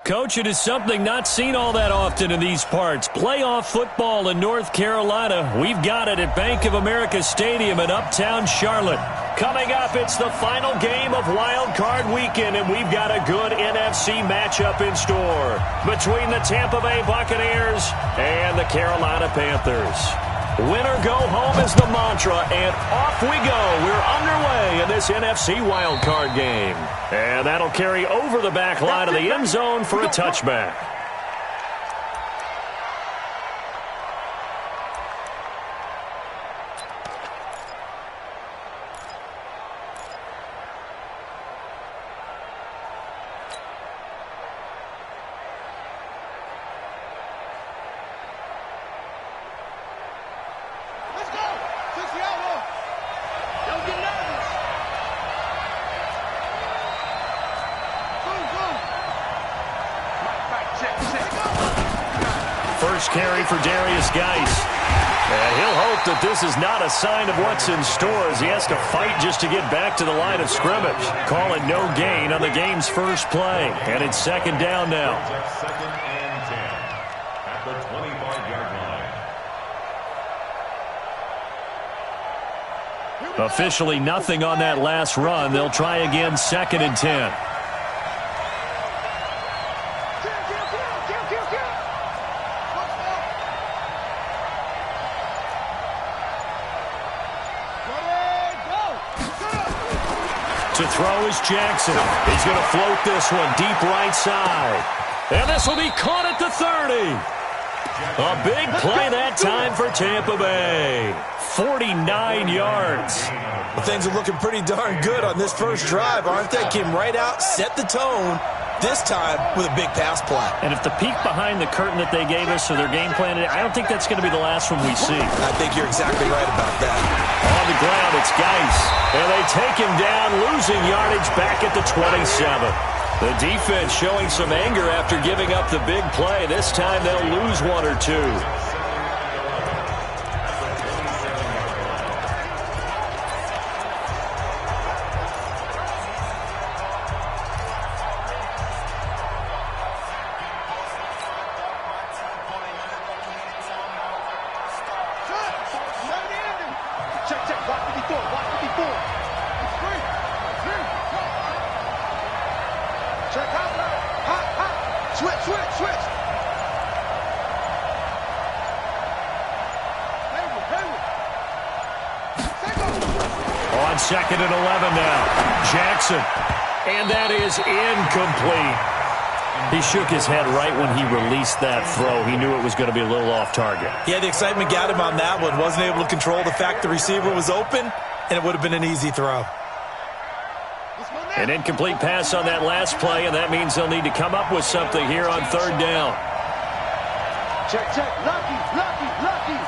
Coach, it is something not seen all that often in these parts. Playoff football in North Carolina. We've got it at Bank of America Stadium in Uptown Charlotte. Coming up, it's the final game of Wildcard Weekend, and we've got a good NFC matchup in store between the Tampa Bay Buccaneers and the Carolina Panthers. Win or go home is the mantra, and off we go. We're underway in this NFC wildcard game. And that'll carry over the back line of the end zone for a touchback. First carry for Darius Geis. And he'll hope that this is not a sign of what's in store as he has to fight just to get back to the line of scrimmage. Call it no gain on the game's first play. And it's second down now. Second and 10 at the 25-yard line. Officially nothing on that last run. They'll try again second and 10. To throw is Jackson. He's going to float this one deep right side. And this will be caught at the 30. A big play that time for Tampa Bay. 49 yards. Well, things are looking pretty darn good on this first drive, aren't they? Came right out, set the tone, this time with a big pass play. And if the peek behind the curtain that they gave us or their game plan, I don't think that's going to be the last one we see. I think you're exactly right about that. On the ground, it's Geis. And they take him down, losing yardage back at the 27. The defense showing some anger after giving up the big play. This time they'll lose one or two. On second and 11 now. Jackson. And that is incomplete. He shook his head right when he released that throw. He knew it was going to be a little off target. Yeah, the excitement got him on that one. Wasn't able to control the fact the receiver was open, and it would have been an easy throw. An incomplete pass on that last play, and that means they'll need to come up with something here on third down. Check, check. Lucky, lucky, lucky.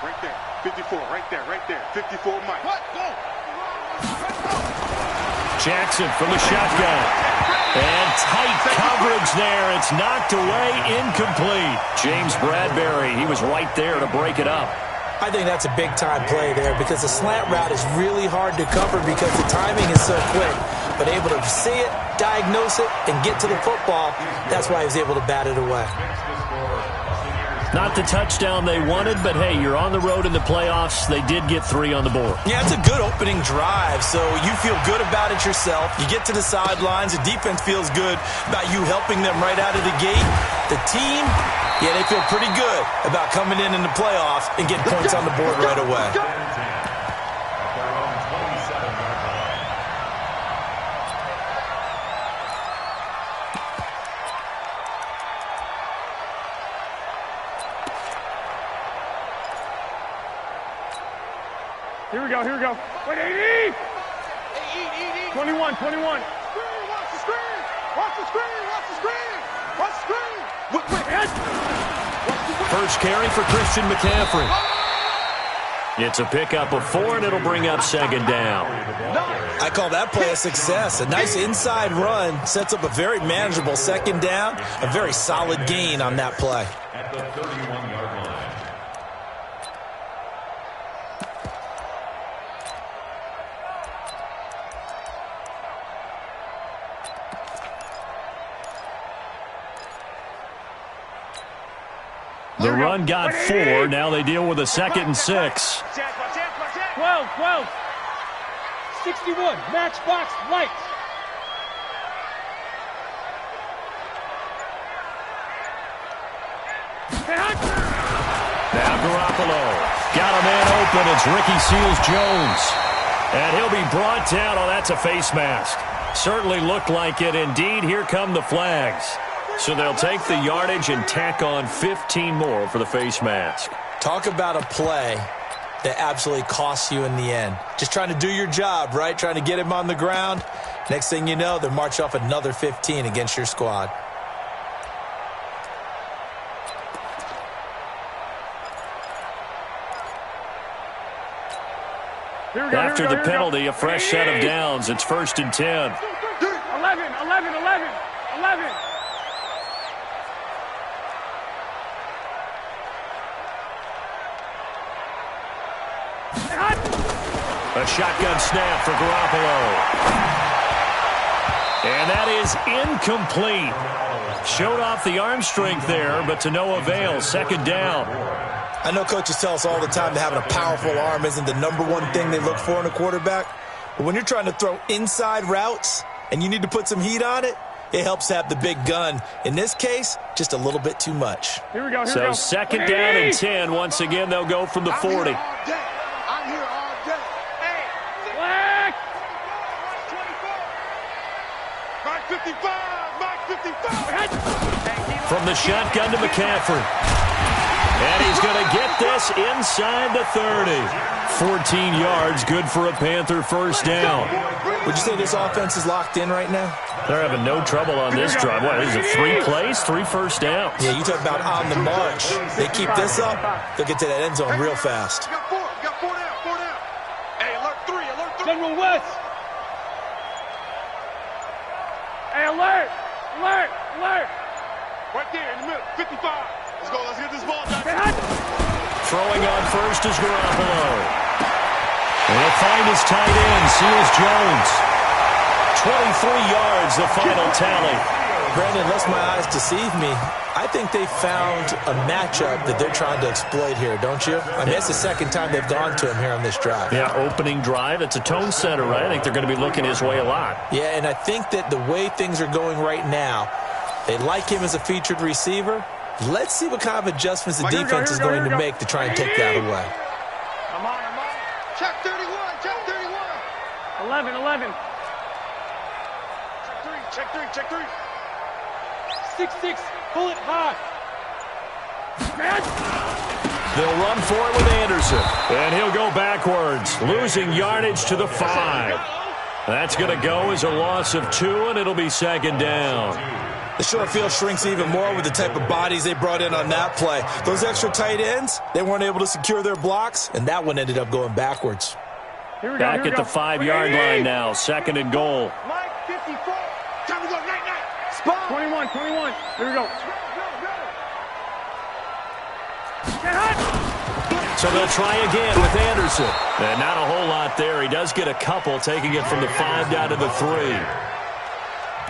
Right there. 54, right there. 54, Mike. What? Go. Jackson from the shotgun. And tight coverage there. It's knocked away, incomplete. James Bradbury, he was right there to break it up. I think that's a big-time play there because the slant route is really hard to cover because the timing is so quick. But able to see it, diagnose it, and get to the football, that's why he was able to bat it away. Not the touchdown they wanted, but hey, you're on the road in the playoffs. They did get 3 on the board. Yeah, it's a good opening drive, so you feel good about it yourself. You get to the sidelines. The defense feels good about you helping them right out of the gate. The team, yeah, they feel pretty good about coming in the playoffs and getting points on the board right away. Here we go. Wait, 80! 21. Watch the screen! First carry for Christian McCaffrey. It's a pickup of 4, and it'll bring up second down. I call that play a success. A nice inside run sets up a very manageable second down. A very solid gain on that play. At the 31-yard line. The run got 4. Now they deal with a 2nd and 6. 12. 61. Matchbox lights. Now Garoppolo got a man open. It's Ricky Seals-Jones. And he'll be brought down. Oh, that's a face mask. Certainly looked like it. Indeed, here come the flags. So they'll take the yardage and tack on 15 more for the face mask. Talk about a play that absolutely costs you in the end. Just trying to do your job, right? Trying to get him on the ground. Next thing you know, they're marching off another 15 against your squad. After the penalty, a fresh set of downs. It's 1st and 10. 11. A shotgun snap for Garoppolo. And that is incomplete. Showed off the arm strength there, but to no avail. 2nd down. I know coaches tell us all the time that having a powerful arm isn't the #1 thing they look for in a quarterback. But when you're trying to throw inside routes and you need to put some heat on it, it helps to have the big gun. In this case, just a little bit too much. Here we go. So 2nd down and 10. Once again, they'll go from the 40. I'm here all day. Black. Mark 55. From the shotgun to McCaffrey. And he's going to get this inside the 30. 14 yards, good for a Panther 1st down. Would you say this offense is locked in right now? They're having no trouble on this drive. What, is it 3 plays, 3 first downs? Yeah, you talk about on the march. They keep this up, they'll get to that end zone real fast. Got 4 down. Hey, alert 3. General West. Hey, alert. Right there in the middle, 55. Let's get this ball done. Throwing on first is Garoppolo. And he'll find his tight end, Seals-Jones. 23 yards, the final tally. Brandon, unless my eyes deceive me, I think they found a matchup that they're trying to exploit here, don't you? I mean, it's the 2nd time they've gone to him here on this drive. Yeah, opening drive. It's a tone setter, right? I think they're going to be looking his way a lot. Yeah, and I think that the way things are going right now, they like him as a featured receiver. Let's see what kind of adjustments the defense is going to make to try and take that away. I'm on. Check 31. 11. Check 3. 6. Pull it high. They'll run for it with Anderson. And he'll go backwards, losing yardage to the 5. That's going to go as a loss of 2, and it'll be 2nd down. The short field shrinks even more with the type of bodies they brought in on that play. Those extra tight ends, they weren't able to secure their blocks, and that one ended up going backwards. Back at the 5-yard line now, 2nd and goal. Mike 54. Time to go, night. Spot. 21. Here we go. So they'll try again with Anderson. And not a whole lot there. He does get a couple, taking it from the 5 down to the 3.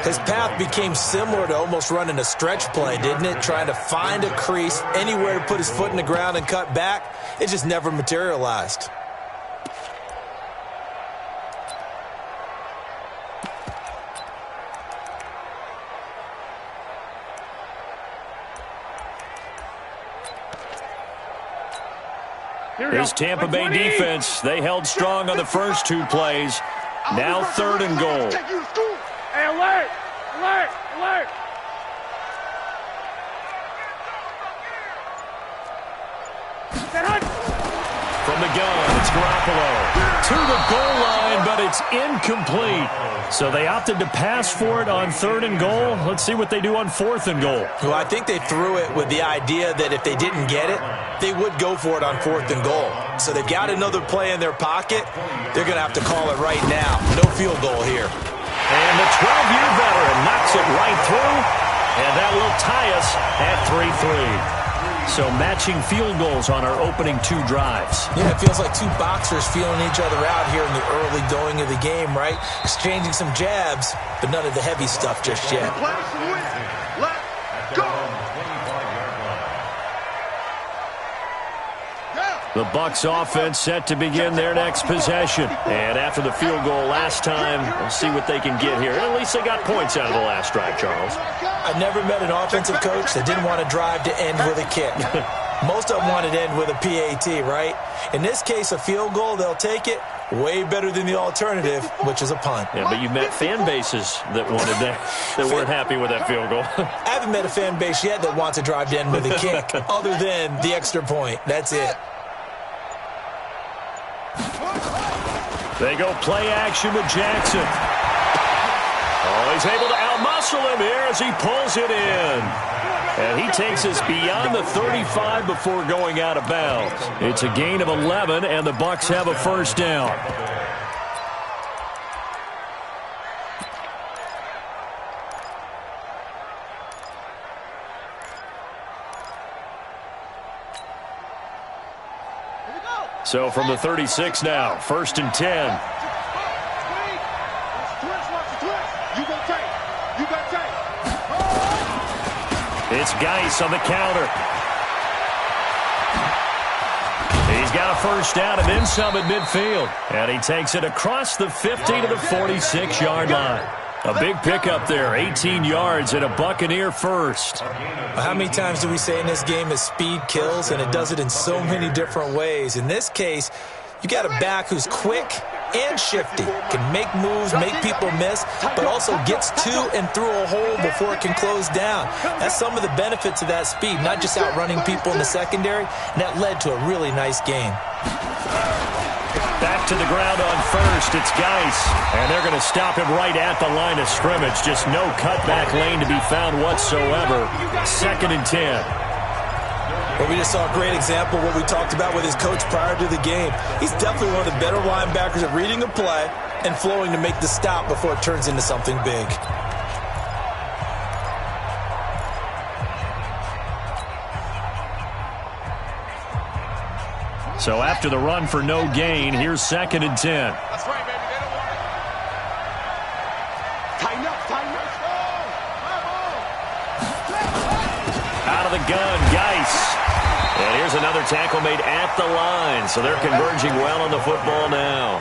His path became similar to almost running a stretch play, didn't it? Trying to find a crease, anywhere to put his foot in the ground and cut back. It just never materialized. His Tampa Bay defense, they held strong on the first 2 plays. Now 3rd and goal. Hey, alert. From the gun, it's Garoppolo. To the goal line, but it's incomplete. So they opted to pass for it on 3rd and goal. Let's see what they do on 4th and goal. Well, I think they threw it with the idea that if they didn't get it, they would go for it on 4th and goal. So they've got another play in their pocket. They're going to have to call it right now. No field goal here. And the 12-year veteran knocks it right through, and that will tie us at 3-3. So matching field goals on our opening 2 drives. Yeah, it feels like 2 boxers feeling each other out here in the early going of the game, right? Exchanging some jabs, but none of the heavy stuff just yet. Let's go. The Bucs offense set to begin their next possession. And after the field goal last time, we'll see what they can get here. At least they got points out of the last drive, Charles. I never met an offensive coach that didn't want to drive to end with a kick. Most of them wanted to end with a PAT, right? In this case, a field goal, they'll take it. Way better than the alternative, which is a punt. Yeah, but you've met fan bases that wanted that weren't happy with that field goal. I haven't met a fan base yet that wants to drive to end with a kick, other than the extra point. That's it. They go play action with Jackson. Oh, he's able to outmuscle him here as he pulls it in. And he takes us beyond the 35 before going out of bounds. It's a gain of 11, and the Bucs have a first down. So from the 36 now, 1st and 10. It's Geis on the counter. He's got a first down and then some at midfield. And he takes it across the 50 to the 46-yard line. A big pickup there, 18 yards and a Buccaneer first. How many times do we say in this game that speed kills, and it does it in so many different ways? In this case, you got a back who's quick and shifty, can make moves, make people miss, but also gets to and through a hole before it can close down. That's some of the benefits of that speed, not just outrunning people in the secondary, and that led to a really nice game. Back to the ground on first, it's Geis, and they're going to stop him right at the line of scrimmage. Just no cutback lane to be found whatsoever. 2nd and 10. Well, we just saw a great example of what we talked about with his coach prior to the game. He's definitely one of the better linebackers at reading a play and flowing to make the stop before it turns into something big. So after the run for no gain, here's 2nd and 10. That's right, baby. They don't want it. Tighten up, tighten up. Out of the gun, Geis. And here's another tackle made at the line. So they're converging well on the football now.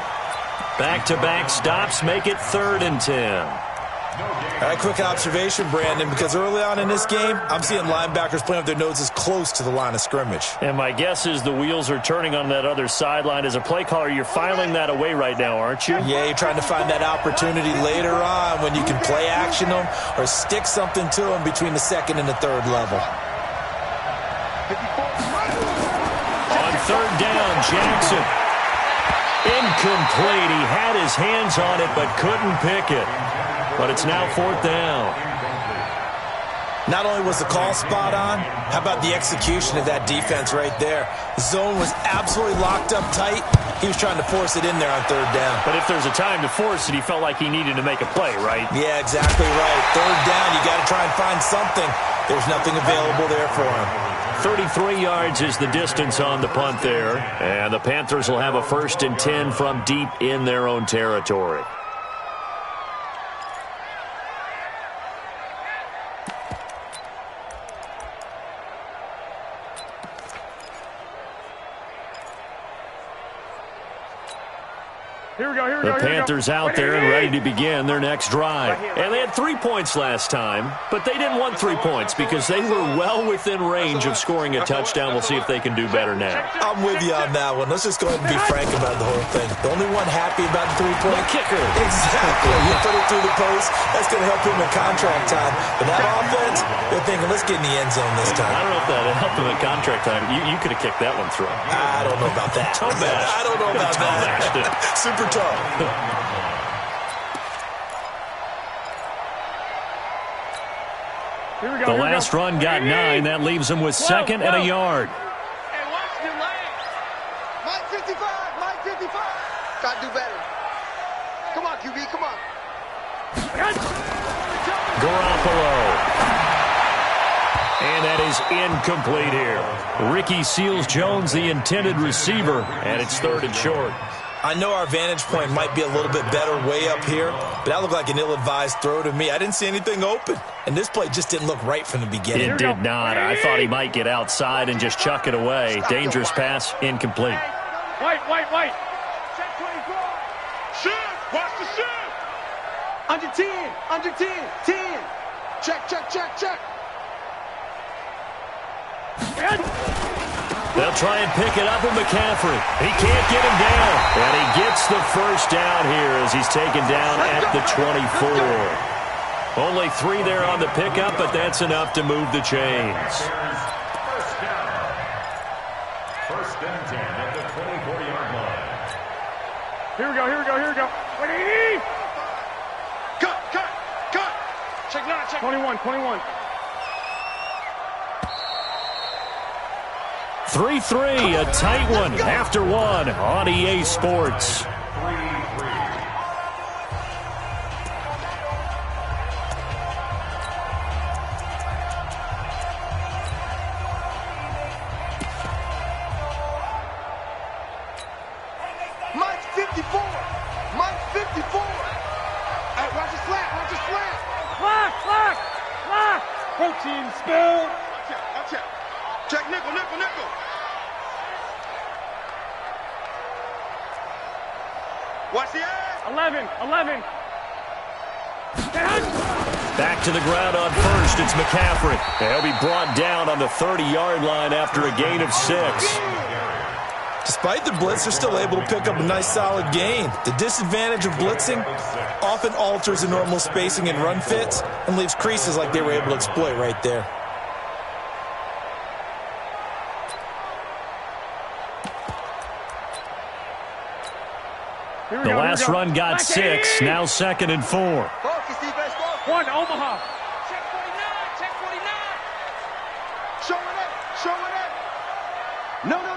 Back-to-back stops make it 3rd and 10. All right, quick observation, Brandon, because early on in this game, I'm seeing linebackers playing with their noses close to the line of scrimmage. And my guess is the wheels are turning on that other sideline. As a play caller, you're filing that away right now, aren't you? Yeah, you're trying to find that opportunity later on when you can play action them or stick something to them between the 2nd and the 3rd level. On 3rd down, Jackson. Incomplete. He had his hands on it but couldn't pick it. But it's now 4th down. Not only was the call spot on, how about the execution of that defense right there? The zone was absolutely locked up tight. He was trying to force it in there on 3rd down. But if there's a time to force it, he felt like he needed to make a play, right? Yeah, exactly right. 3rd down, you got to try and find something. There's nothing available there for him. 33 yards is the distance on the punt there. And the Panthers will have a 1st and 10 from deep in their own territory. The Panthers out there and ready to begin their next drive. And they had 3 points last time, but they didn't want 3 points because they were well within range of scoring a touchdown. We'll see if they can do better now. I'm with you on that one. Let's just go ahead and be frank about the whole thing. The only one happy about the 3-point kicker. Exactly. You put it through the post. That's going to help him in contract time. But that offense, they're thinking, let's get in the end zone this time. I don't know if that helped him in contract time. You could have kicked that one through. I don't know about that. I don't know about that. Super tough. The last run got 9. That leaves him with 2nd and a yard. Hey, watch the lane. Mike 55, Mike 55. Try to do better. Come on, QB, come on. Garoppolo. And that is incomplete here. Ricky Seals-Jones, the intended receiver, and it's 3rd and short. I know our vantage point might be a little bit better way up here, but that looked like an ill-advised throw to me. I didn't see anything open, and this play just didn't look right from the beginning. It did not. I thought he might get outside and just chuck it away. Dangerous pass, incomplete. White. Check 24. Shoot! Watch the shoot! Under 10. 10. Check. They'll try and pick it up with McCaffrey. He can't get him down. And he gets the first down here as he's taken down at the 24. Only 3 there on the pickup, but that's enough to move the chains. First down. First and 10 at the 24-yard line. Here we go. Ready? Cut! Check 9, check 21. 3-3, a tight one after one on EA Sports. 3-3. Mike's 54. Hey, watch the slant. Lock. Protein spill. Watch out. Check nickel. Watch the ass. 11. Back to the ground on first, it's McCaffrey. He'll be brought down on the 30-yard line after a gain of 6. Despite the blitz, they're still able to pick up a nice, solid gain. The disadvantage of blitzing often alters the normal spacing and run fits and leaves creases like they were able to exploit right there. The last run got 6, now 2nd and 4. Focus, defense, focus. 1, Omaha. Check 49. Show it up. No. Off.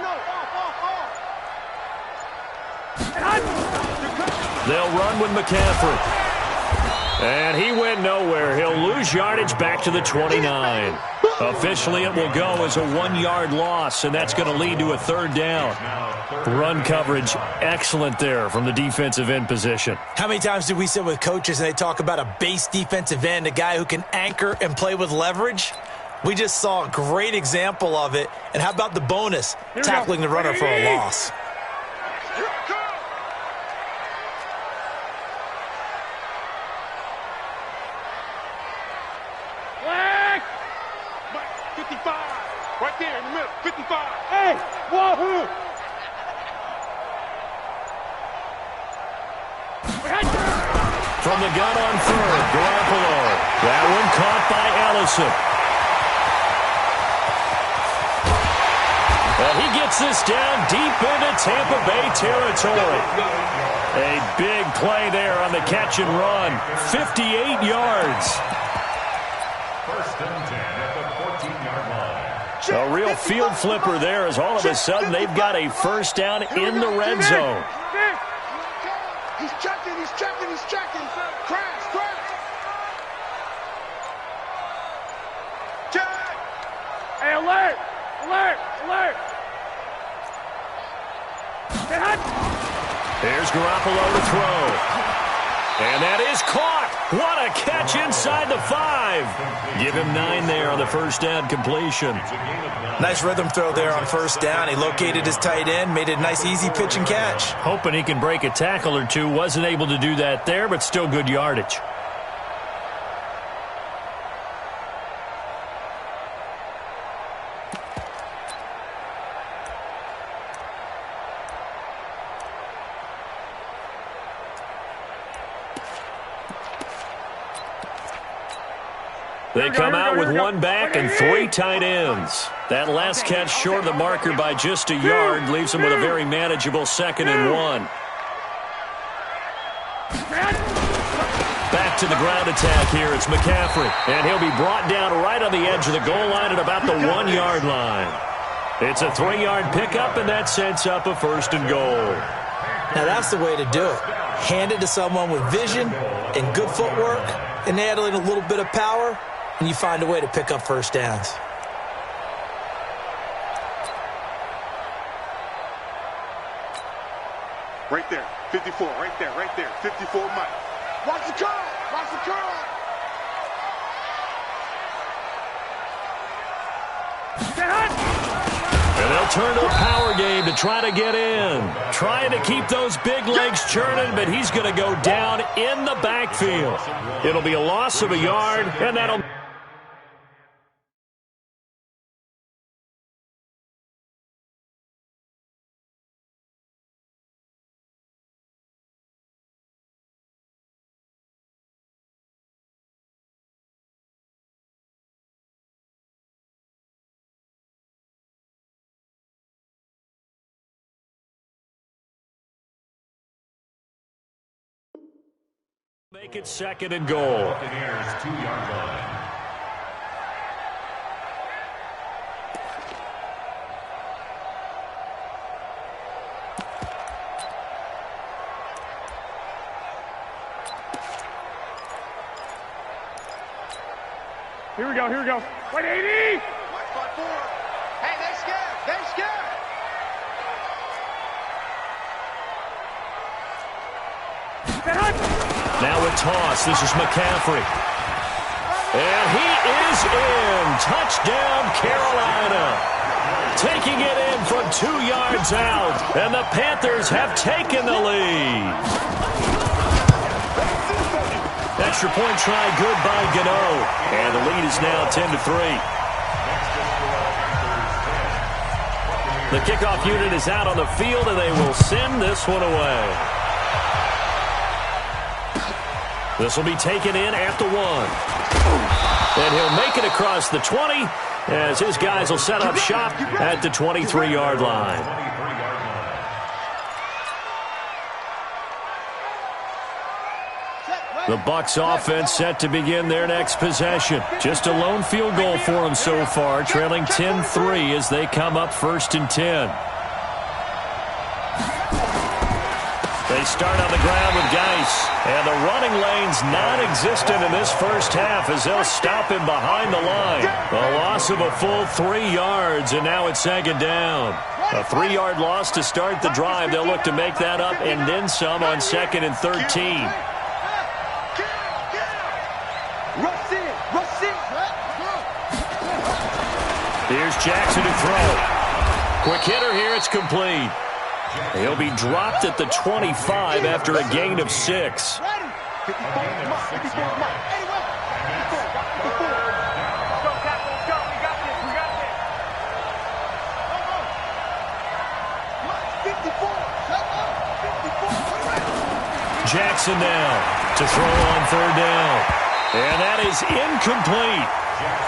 They'll run with McCaffrey. And he went nowhere. He'll lose yardage back to the 29. Officially, it will go as a 1-yard loss, and that's going to lead to a 3rd down. Run coverage, excellent there from the defensive end position. How many times do we sit with coaches and they talk about a base defensive end, a guy who can anchor and play with leverage? We just saw a great example of it. And how about the bonus, tackling the runner for a loss? Mike, 55. Right there in the middle. 55. Hey, wahoo! From the gun on 3rd, Garoppolo. That one caught by Ellison. And he gets this down deep into Tampa Bay territory. A big play there on the catch and run. 58 yards. First and 10 at the 14-yard line. A real field flipper there as all of a sudden they've got a first down in the red zone. He's checking. Crash. Check. Hey, alert! Here's Garoppolo to throw. And that is caught. What a catch inside the 5. Give him 9 there on the first down completion. Nice rhythm throw there on first down. He located his tight end, made it a nice, easy pitch and catch. Hoping he can break a tackle or two. Wasn't able to do that there, but still good yardage. They come out with 1 back and 3 tight ends. That last catch short of the marker by just a yard leaves them with a very manageable 2nd and 1. Back to the ground attack here. It's McCaffrey. And he'll be brought down right on the edge of the goal line at about the 1-yard line. It's a 3-yard pickup, and that sets up a 1st and goal. Now that's the way to do it. Hand it to someone with vision and good footwork, and add in a little bit of power, and you find a way to pick up first downs. Right there. 54. Right there. Right there. 54 Mike. Watch the curl. Watch the curl. And they'll turn to a power game to try to get in. Trying to keep those big legs churning, but he's going to go down in the backfield. It'll be a loss of a yard, and that'll... Make it 2nd and goal. Buccaneers 2-yard line. Here we go, here we go. 180! Watch 5-4. Hey, they scared. They scared. Now a toss. This is McCaffrey. And he is in. Touchdown, Carolina. Taking it in from 2 yards out. And the Panthers have taken the lead. Extra point try good by Gano. And the lead is now 10-3. The kickoff unit is out on the field, and they will send this one away. This will be taken in at the 1. And he'll make it across the 20 as his guys will set up shop at the 23-yard line. The Bucs offense set to begin their next possession. Just a lone field goal for them so far, trailing 10-3 as they come up 1st and 10. They start on the ground with Geis. And the running lane's non-existent in this first half as they'll stop him behind the line. A loss of a full 3 yards, and now it's 2nd down. A 3-yard loss to start the drive. They'll look to make that up and then some on 2nd and 13. Here's Jackson to throw. Quick hitter here. It's complete. He'll be dropped at the 25 after a gain of 6. Jackson now to throw on 3rd down. And that is incomplete.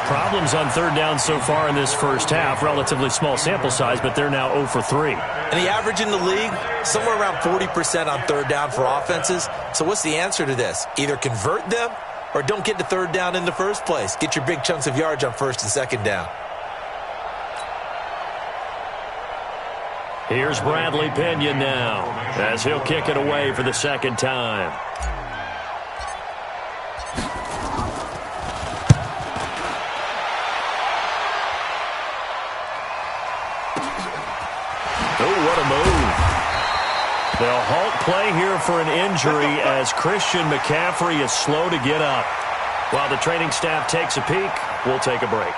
Problems on 3rd down so far in this first half. Relatively small sample size, but they're now 0 for 3. And the average in the league, somewhere around 40% on 3rd down for offenses. So what's the answer to this? Either convert them or don't get to 3rd down in the first place. Get your big chunks of yards on 1st and 2nd down. Here's Bradley Pinion now as he'll kick it away for the 2nd time. They'll halt play here for an injury as Christian McCaffrey is slow to get up. While the training staff takes a peek, we'll take a break.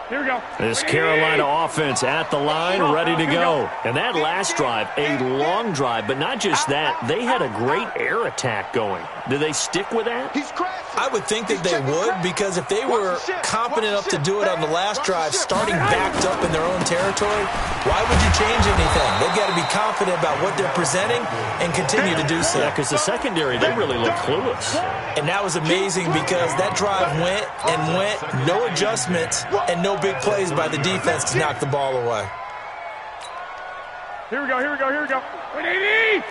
Here we go. This Carolina offense at the line, ready to go. And that last drive, a long drive, but not just that. They had a great air attack going. Do they stick with that? I would think that they would, because if they were confident enough to do it on the last drive, starting backed up in their own territory, why would you change anything? They've got to be confident about what they're presenting and continue to do so. Yeah, because the secondary, they really look clueless. And that was amazing because that drive went and went, no adjustments and no big plays by the defense to knock the ball away. Here we go, here we go, here we go. 180!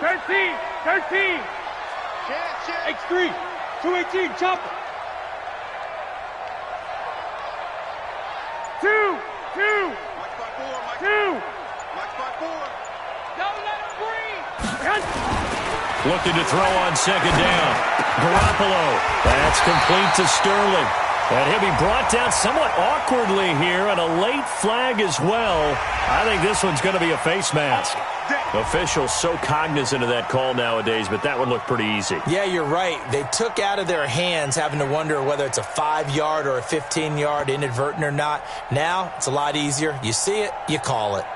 13, 13. X3, 218, chop. 2, 2, 2. Looking to throw on second down. Garoppolo. That's complete to Sterling. And he'll be brought down somewhat awkwardly here, and a late flag as well. I think this one's going to be a face mask. Officials so cognizant of that call nowadays, but that would look pretty easy. Yeah, you're right. They took out of their hands having to wonder whether it's a 5-yard or a 15-yard inadvertent or not. Now, it's a lot easier. You see it, you call it.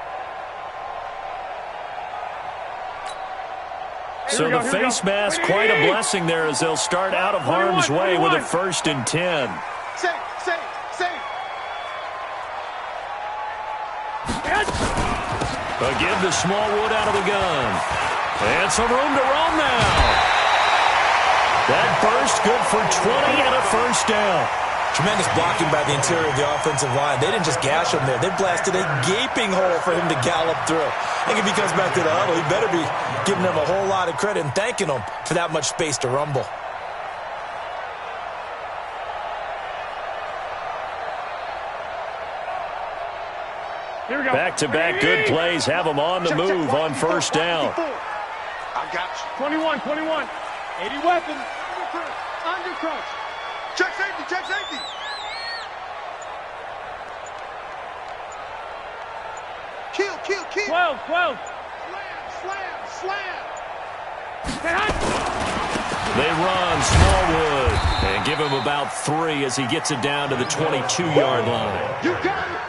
So the face mask, quite a blessing there as they'll start out of harm's way with a 1st and 10. Safe. Again to Smallwood out of the gun. And some room to roam now. That burst good for 20 and a 1st down. Tremendous blocking by the interior of the offensive line. They didn't just gash him there. They blasted a gaping hole for him to gallop through. I think if he comes back to the huddle, he better be giving them a whole lot of credit and thanking them for that much space to rumble. Back-to-back good plays have them on the move on 1st down. I got you. 21. 80 weapon. Under crunch. Check safety. Kill. 12. Slam. They run Smallwood and give him about 3 as he gets it down to the 22-yard line. You got it.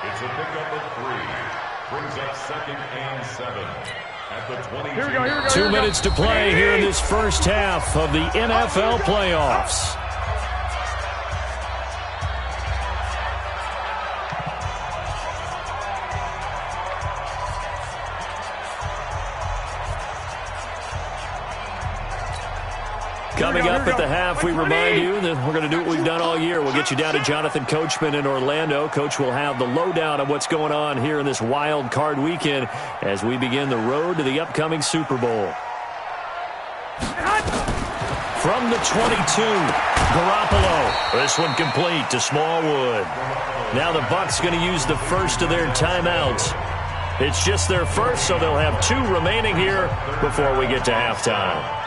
It's a pickup of 3. Brings up 2nd and 7 at the 22. Here we go. 2 minutes to play here in this first half of the NFL playoffs. Coming up at the half, we remind you that we're going to do what we've done all year. We'll get you down to Jonathan Coachman in Orlando. Coach will have the lowdown of what's going on here in this wild card weekend as we begin the road to the upcoming Super Bowl. From the 22, Garoppolo. This one complete to Smallwood. Now the Bucs going to use the first of their timeouts. It's just their first, so they'll have 2 remaining here before we get to halftime.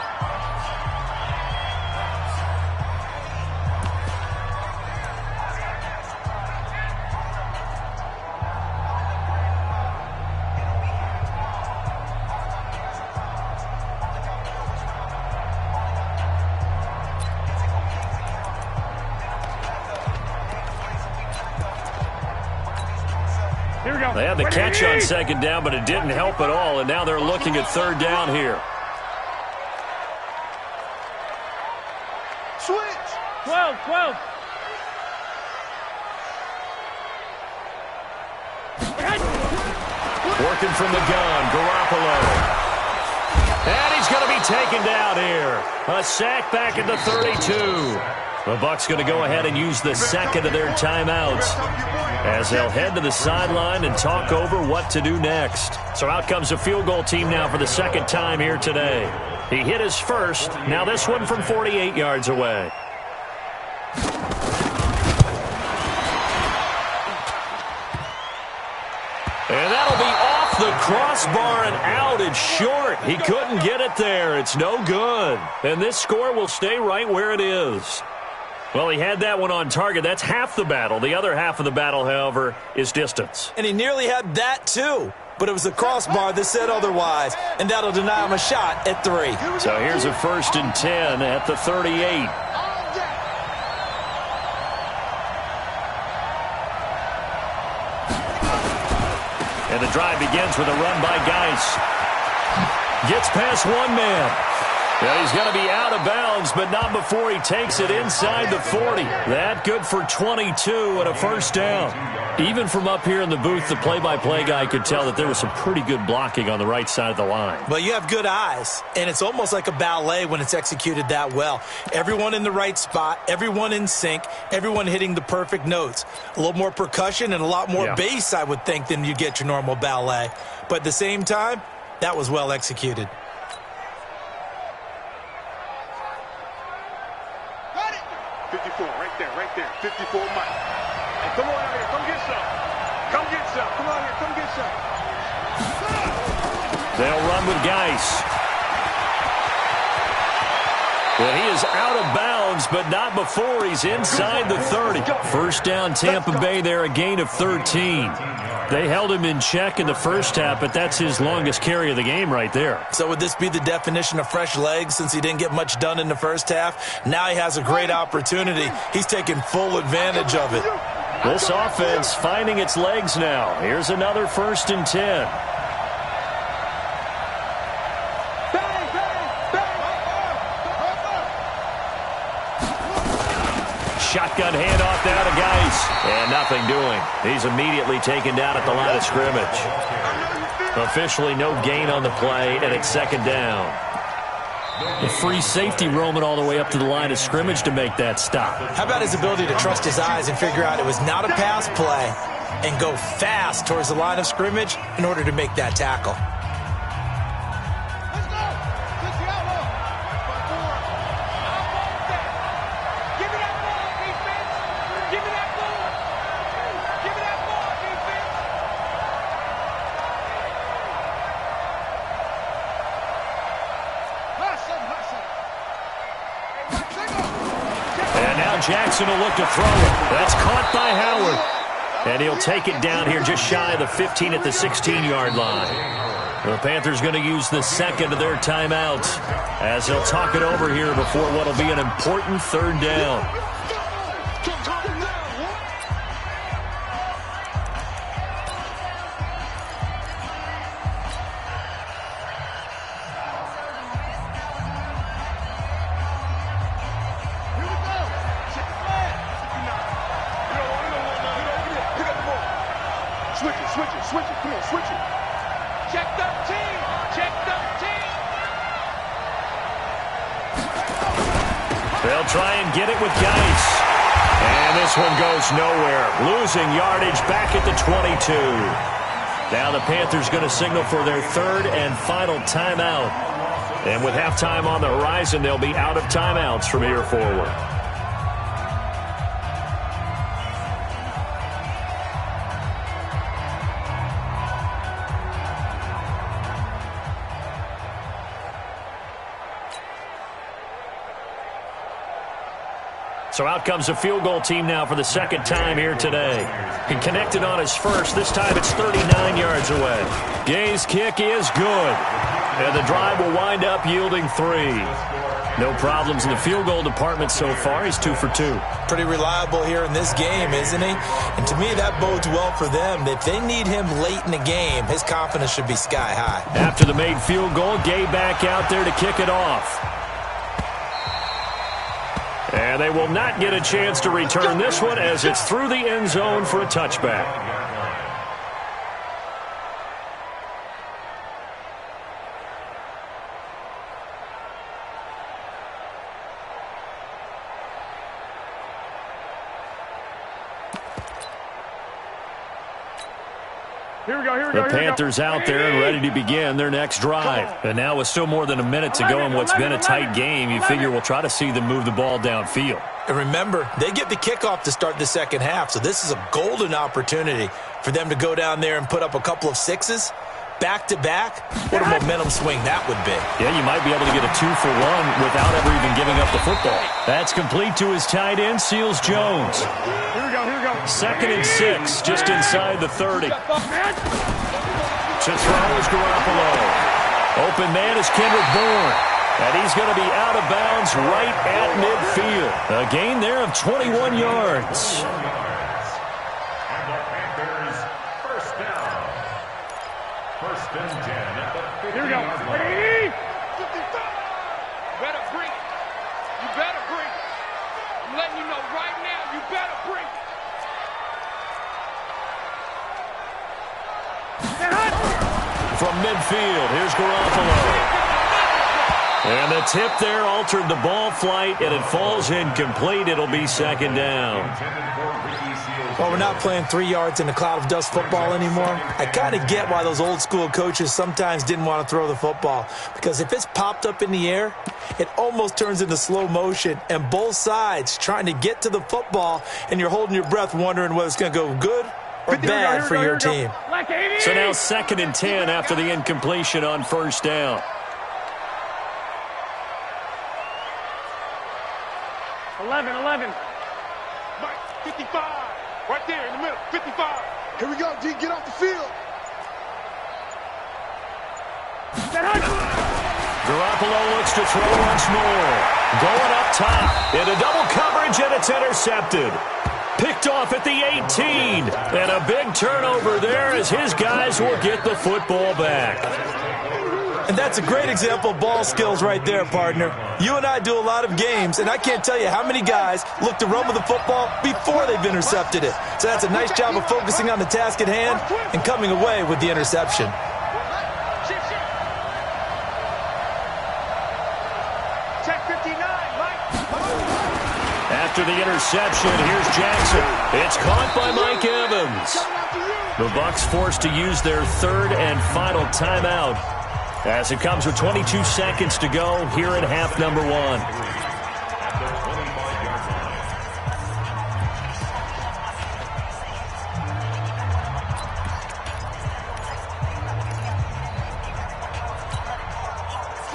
They had the catch on second down, but it didn't help at all, and now they're looking at 3rd down here. Switch. 12. Working from the gun, Garoppolo. And he's going to be taken down here. A sack back at the 32. The Bucs going to go ahead and use the 2nd of their timeouts as they'll head to the sideline and talk over what to do next. So out comes a field goal team now for the 2nd time here today. He hit his first. Now this one from 48 yards away. And that'll be off the crossbar and out. It's short. He couldn't get it there. It's no good. And this score will stay right where it is. Well, he had that one on target. That's half the battle. The other half of the battle, however, is distance. And he nearly had that, too. But it was the crossbar that said otherwise, and that'll deny him a shot at 3. So here's a 1st and 10 at the 38. And the drive begins with a run by Geis. Gets past one man. Yeah, he's going to be out of bounds, but not before he takes it inside the 40. That good for 22 and a 1st down. Even from up here in the booth, the play-by-play guy could tell that there was some pretty good blocking on the right side of the line. Well, you have good eyes, and it's almost like a ballet when it's executed that well. Everyone in the right spot, everyone in sync, everyone hitting the perfect notes. A little more percussion and a lot more bass, I would think, than you get your normal ballet. But at the same time, that was well executed. 54, right there, right right there. 54 Mike. Hey, come on out here. Come get some. Come get some. Come on here. Come get some. They'll run with Geis. Well, he is out of bounds, but not before he's inside the 30. First down, Tampa Bay there, a gain of 13. They held him in check in the first half, but that's his longest carry of the game right there. So would this be the definition of fresh legs since he didn't get much done in the first half? Now he has a great opportunity. He's taking full advantage of it. This offense finding its legs now. Here's another 1st and 10. Shotgun handoff now to Geis. And nothing doing. He's immediately taken down at the line of scrimmage. Officially no gain on the play, and it's 2nd down. The free safety roaming all the way up to the line of scrimmage to make that stop. How about his ability to trust his eyes and figure out it was not a pass play and go fast towards the line of scrimmage in order to make that tackle? Jackson will look to throw it. That's caught by Howard. And he'll take it down here just shy of the 15 at the 16-yard line. The Panthers going to use the 2nd of their timeouts as they'll talk it over here before what will be an important 3rd down. Switch it. Come on, switch it. Check 13. Check 13. They'll try and get it with Geis. And this one goes nowhere. Losing yardage back at the 22. Now the Panthers going to signal for their 3rd and final timeout. And with halftime on the horizon, they'll be out of timeouts from here forward. So out comes the field goal team now for the 2nd time here today. He connected on his first. This time it's 39 yards away. Gay's kick is good. And the drive will wind up yielding 3. No problems in the field goal department so far. He's 2 for 2. Pretty reliable here in this game, isn't he? And to me, that bodes well for them. If they need him late in the game, his confidence should be sky high. After the made field goal, Gay back out there to kick it off. And they will not get a chance to return this one as it's through the end zone for a touchback. The Panthers out there and ready to begin their next drive. And now with still more than a minute to go in what's been a tight game, you figure we'll try to see them move the ball downfield. And remember, they get the kickoff to start the 2nd half, so this is a golden opportunity for them to go down there and put up a couple of 6s. Back-to-back, what a momentum swing that would be. Yeah, you might be able to get a 2-for-1 without ever even giving up the football. That's complete to his tight end, Seals Jones. Here we go. 2nd and 6, just inside the 30. To throw is Garoppolo. Open man is Kendrick Bourne. And he's going to be out of bounds right at midfield. A gain there of 21 yards. And the Panthers, 1st down. 1st and 10 at the 50-yard line. Here we go. 80. Better bring it. You better bring it. I'm letting you know right now, you better bring it. From midfield, here's Garoppolo. And the tip there altered the ball flight, and it falls incomplete. It'll be second down. Well, we're not playing 3 yards in a cloud of dust football anymore. I kind of get why those old school coaches sometimes didn't want to throw the football. Because if it's popped up in the air, it almost turns into slow motion. And both sides trying to get to the football, and you're holding your breath wondering whether it's going to go good or bad for your team. So now 2nd and 10 after the incompletion on first down. 11. Mike, 55. Right there in the middle, 55. Here we go, D. Get off the field. Garoppolo looks to throw once more. Going up top. Into double coverage, and it's intercepted. Picked off at the 18. And a big turnover there as his guys will get the football back. And that's a great example of ball skills right there, partner. You and I do a lot of games, and I can't tell you how many guys look to run with the football before they've intercepted it. So that's a nice job of focusing on the task at hand and coming away with the interception. Check 59, Mike. After the interception, here's Jackson. It's caught by Mike Evans. The Bucs forced to use their 3rd and final timeout, as it comes with 22 seconds to go here in half number 1.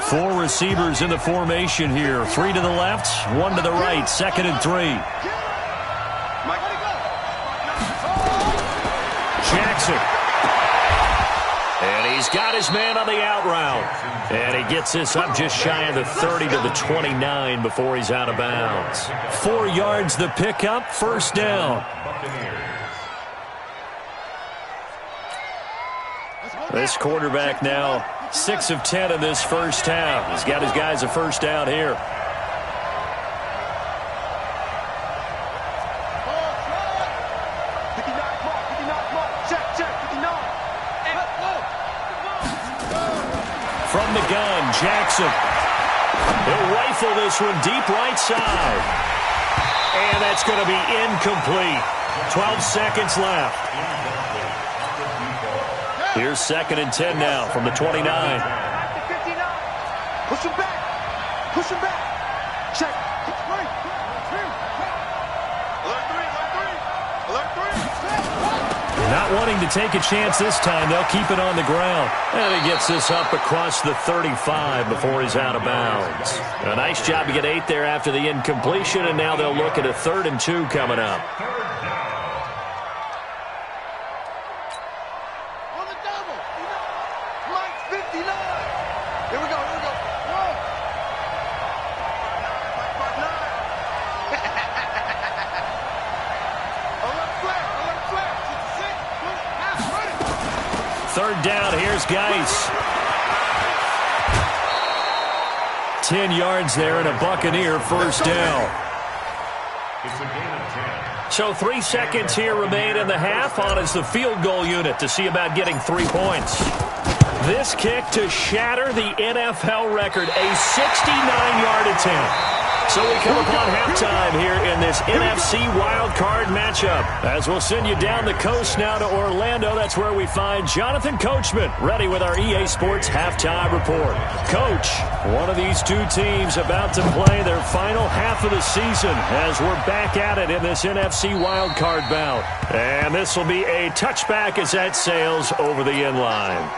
Four receivers in the formation here. 3 to the left, 1 to the right. 2nd and 3. Jackson. And he's got his man on the out route. And he gets this up just shy of the 30 to the 29 before he's out of bounds. 4 yards the pickup, first down. This quarterback now 6 of 10 in this first half. He's got his guys a first down here. From the gun, Jackson. He'll rifle this one deep right side. And that's going to be incomplete. 12 seconds left. Here's 2nd and 10 now from the 29. Push him back. Push him back. Check. Not wanting to take a chance this time, they'll keep it on the ground. And he gets this up across the 35 before he's out of bounds. A nice job to get 8 there after the incompletion, and now they'll look at a 3rd and 2 coming up. On the double. Mike 59. Here we go. Whoa. Alert flare. 3rd down, here's Geis. 10 yards there and a Buccaneer first down. So 3 seconds here remain in the half. On is the field goal unit to see about getting 3 points. This kick to shatter the NFL record, a 69-yard attempt. So we come upon halftime here in this NFC Wildcard matchup. As we'll send you down the coast now to Orlando. That's where we find Jonathan Coachman ready with our EA Sports halftime report. Coach, one of these two teams about to play their final half of the season as we're back at it in this NFC Wildcard bout. And this will be a touchback as that sails over the end line.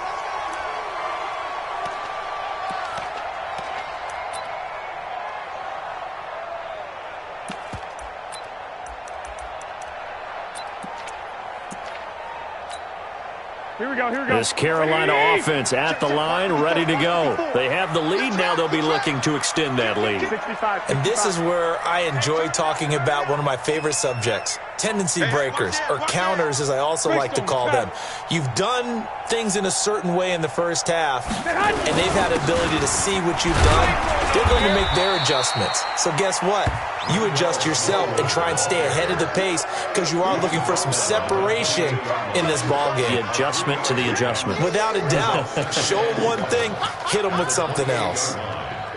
Here we go. This Carolina offense at the line, ready to go. They have the lead. Now they'll be looking to extend that lead. 65. And this is where I enjoy talking about one of my favorite subjects, tendency breakers, or counters as I also like to call them. You've done things in a certain way in the first half, and they've had ability to see what you've done. They're going to make their adjustments. So guess what? You adjust yourself and try and stay ahead of the pace because you are looking for some separation in this ballgame. The adjustment to the adjustment. Without a doubt. Show them one thing, hit them with something else.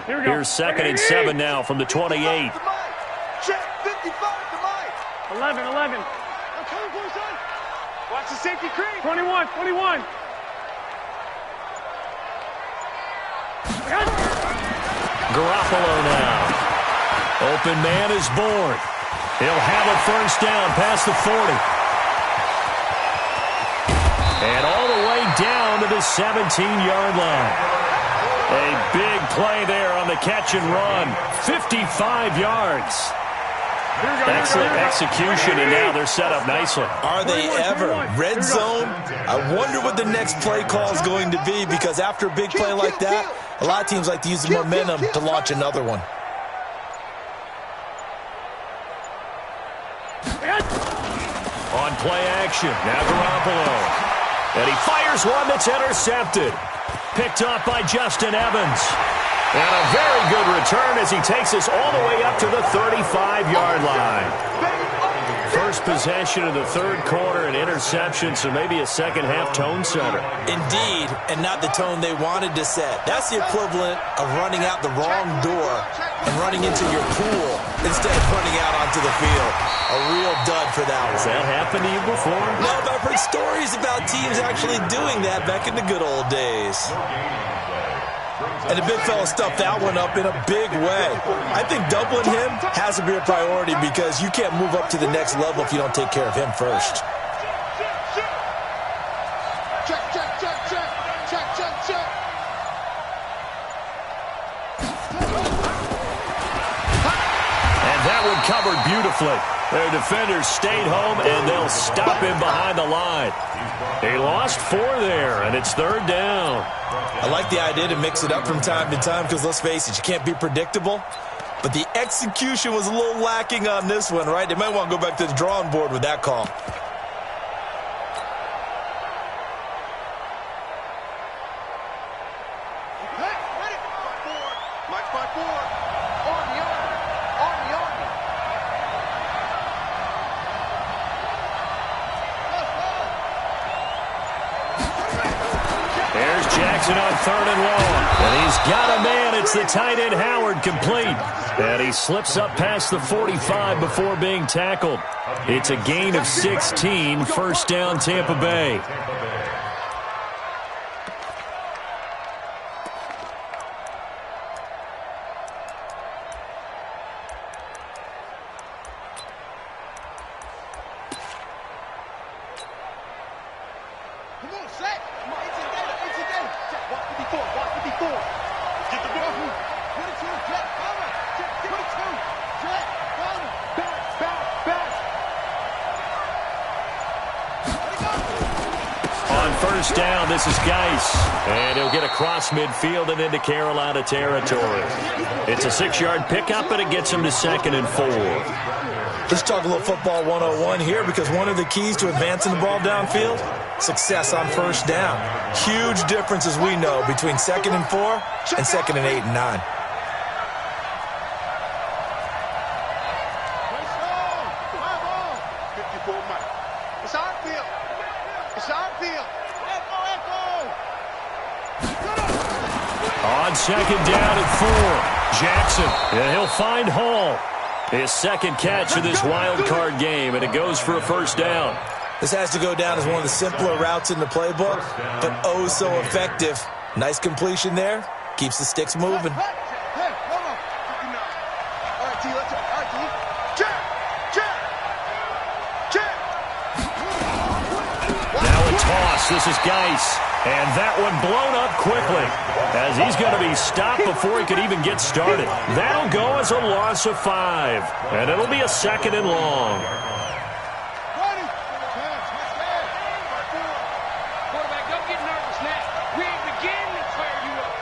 Here we go. Here's 2nd and 7 now from the 28. Check 55 to Mike. 11. I'm coming for you, son. Watch the safety creep. 21. Garoppolo now. Open man is born. He'll have a first down past the 40. And all the way down to the 17-yard line. A big play there on the catch and run. 55 yards. Excellent execution, and now they're set up nicely. Are they ever? Red zone? I wonder what the next play call is going to be, because after a big play like that, a lot of teams like to use the momentum to launch another one. On play action, now Garoppolo. And he fires one that's intercepted. Picked off by Justin Evans. And a very good return as he takes us all the way up to the 35-yard line. First possession of the third quarter, an interception, so maybe a second-half tone setter. Indeed, and not the tone they wanted to set. That's the equivalent of running out the wrong door and running into your pool instead of running out onto the field. A real dud for that one. Has that happened to you before? No, but I've heard stories about teams actually doing that back in the good old days. And the big fella stuffed that one up in a big way. I think doubling him has to be a priority, because you can't move up to the next level if you don't take care of him first. Check. And that one covered beautifully. Their defenders stayed home, and they'll stop him behind the line. They lost 4 there, and it's 3rd down. I like the idea to mix it up from time to time, because let's face it, you can't be predictable. But the execution was a little lacking on this one, right? They might want to go back to the drawing board with that call. Mike 5-4. Army. There's Jackson on 3rd and long. And he's got a man. It's the tight end Howard, complete. And he slips up past the 45 before being tackled. It's a gain of 16. First down, Tampa Bay. Come on, set. Come on, it's a data. Check, walk 54. Get the ball. 22, check, cover. Check, 22, check, cover. Back. On first down, this is Geis. And he'll get across midfield and into Carolina territory. It's a 6-yard pickup, and it gets him to 2nd and 4. Let's talk a little football 101 here, because one of the keys to advancing the ball downfield, success on first down. Huge difference, as we know, between 2nd and 4 and 2nd and 8 and 9. It's our field. Echo. On 2nd down and 4, Jackson. And he'll find Hall. His 2nd catch of this wild card game, and it goes for a first down. This has to go down as one of the simpler routes in the playbook, but oh so effective. Nice completion there. Keeps the sticks moving. Hey, hold on. 59. All right, T, let's go. All right, T. Check. Now a toss. This is Geis. And that one blown up quickly, as he's going to be stopped before he could even get started. That'll go as a loss of 5. And it'll be a 2nd and long. Quarterback, don't get nervous now. We ain't beginning to tear you up.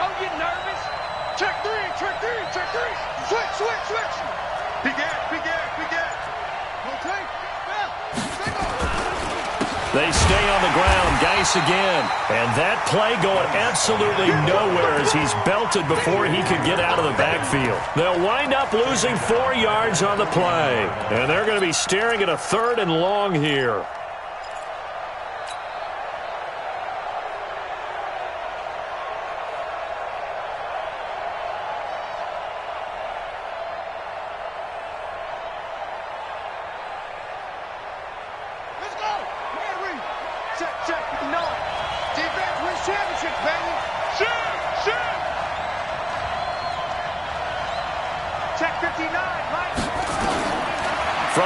Don't get nervous. Check three. Switch. Big gas. Okay. They stay on the ground. Geis again. And that play going absolutely nowhere as he's belted before he could get out of the backfield. They'll wind up losing 4 yards on the play. And they're going to be staring at a 3rd and long here.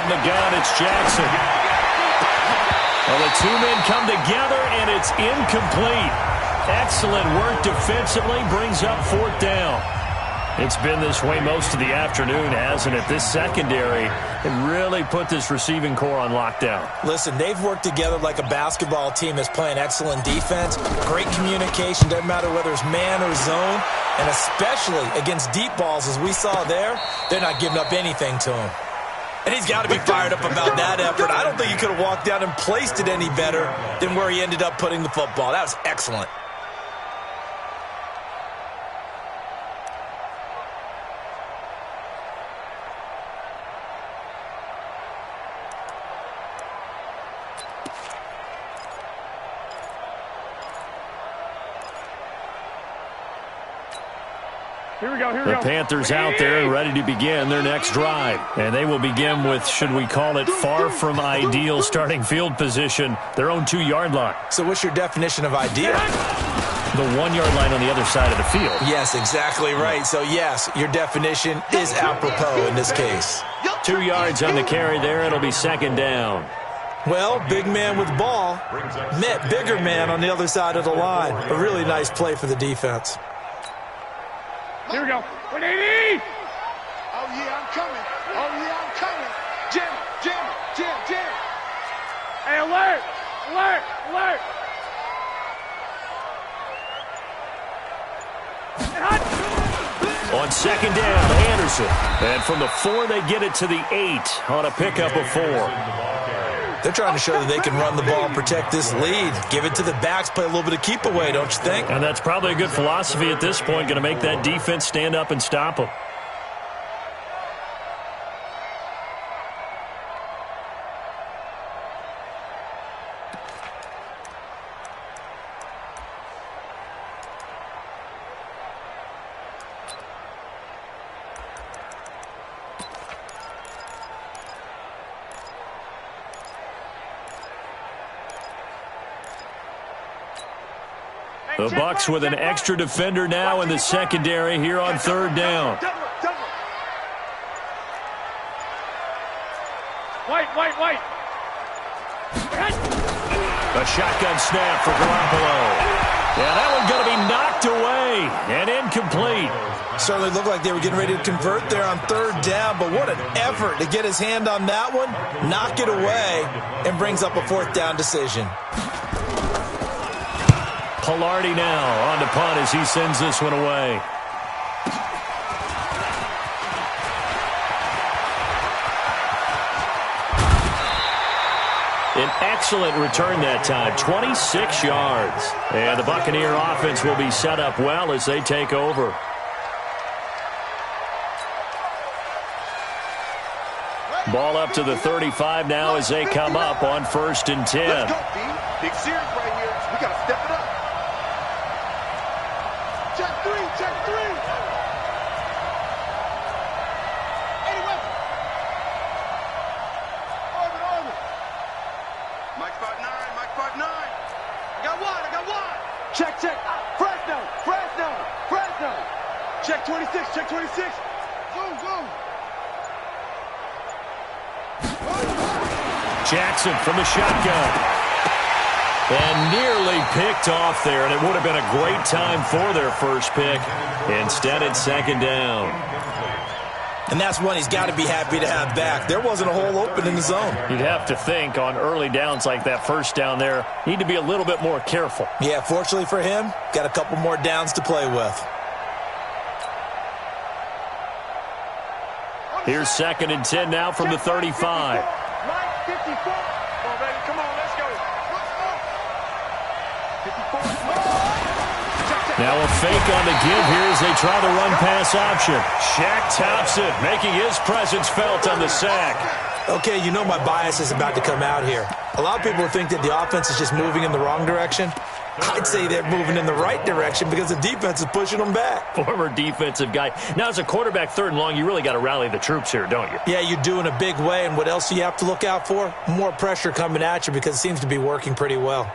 the gun. It's Jackson. Well, the two men come together, and it's incomplete. Excellent work defensively, brings up 4th down. It's been this way most of the afternoon, hasn't it? This secondary has really put this receiving core on lockdown. Listen, they've worked together like a basketball team that's playing excellent defense. Great communication, doesn't matter whether it's man or zone. And especially against deep balls, as we saw there, they're not giving up anything to him. And he's got to be fired up about that effort. I don't think he could have walked down and placed it any better than where he ended up putting the football. That was excellent. Here we go, here we The go. Panthers out there ready to begin their next drive. And they will begin with, should we call it, far from ideal starting field position, their own 2-yard line. So what's your definition of ideal? The 1-yard line on the other side of the field. Yes, exactly right. So, yes, your definition is apropos in this case. 2 yards on the carry there. It'll be 2nd down. Well, big man with ball met bigger man on the other side of the line. A really nice play for the defense. Here we go. 180! Oh, yeah, I'm coming. Oh, yeah, I'm coming. Jam, jam, jam, jam. Hey, alert! Alert! Alert! On 2nd down, Anderson. And from the 4, they get it to the 8 on a pickup of 4. They're trying to show that they can run the ball and protect this lead. Give it to the backs, play a little bit of keep away, don't you think? And that's probably a good philosophy at this point, going to make that defense stand up and stop them. The Bucs with an extra defender now in the secondary here on 3rd down. Wait. A shotgun snap for Garoppolo. Yeah, that one's going to be knocked away and incomplete. Certainly looked like they were getting ready to convert there on 3rd down, but what an effort to get his hand on that one, knock it away, and brings up a 4th down decision. Pilardi now on the punt as he sends this one away. An excellent return that time, 26 yards. And the Buccaneer offense will be set up well as they take over. Ball up to the 35 now as they come up on 1st and 10. Let's go, B. Big series right here. We got to step it up. Check 3, check 3. Anyway. Orbit. Mike spot 9. I got one. Check. Fresno. Check 26. Zoom. Jackson from the shotgun. And nearly picked off there, and it would have been a great time for their first pick. Instead, it's 2nd down. And that's one he's got to be happy to have back. There wasn't a hole open in the zone. You'd have to think on early downs like that 1st down there, need to be a little bit more careful. Yeah, fortunately for him, got a couple more downs to play with. Here's 2nd and 10 now from the 35. Mike 54. Come on, baby. Come on, let's go. Now a fake on the give here as they try the run-pass option. Shaq Thompson making his presence felt on the sack. Okay, you know my bias is about to come out here. A lot of people think that the offense is just moving in the wrong direction. I'd say they're moving in the right direction because the defense is pushing them back. Former defensive guy. Now, as a quarterback 3rd and long, you really got to rally the troops here, don't you? Yeah, you do in a big way. And what else do you have to look out for? More pressure coming at you because it seems to be working pretty well.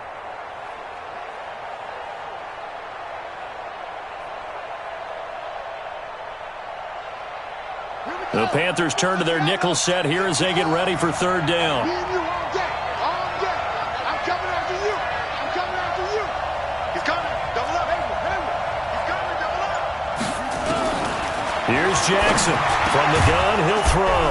The Panthers turn to their nickel set here as they get ready for third down. Me and you all day. All day. I'm coming after you. I'm coming after you. He's coming. Double up. He's coming. Double up. Here's Jackson. From the gun, he'll throw.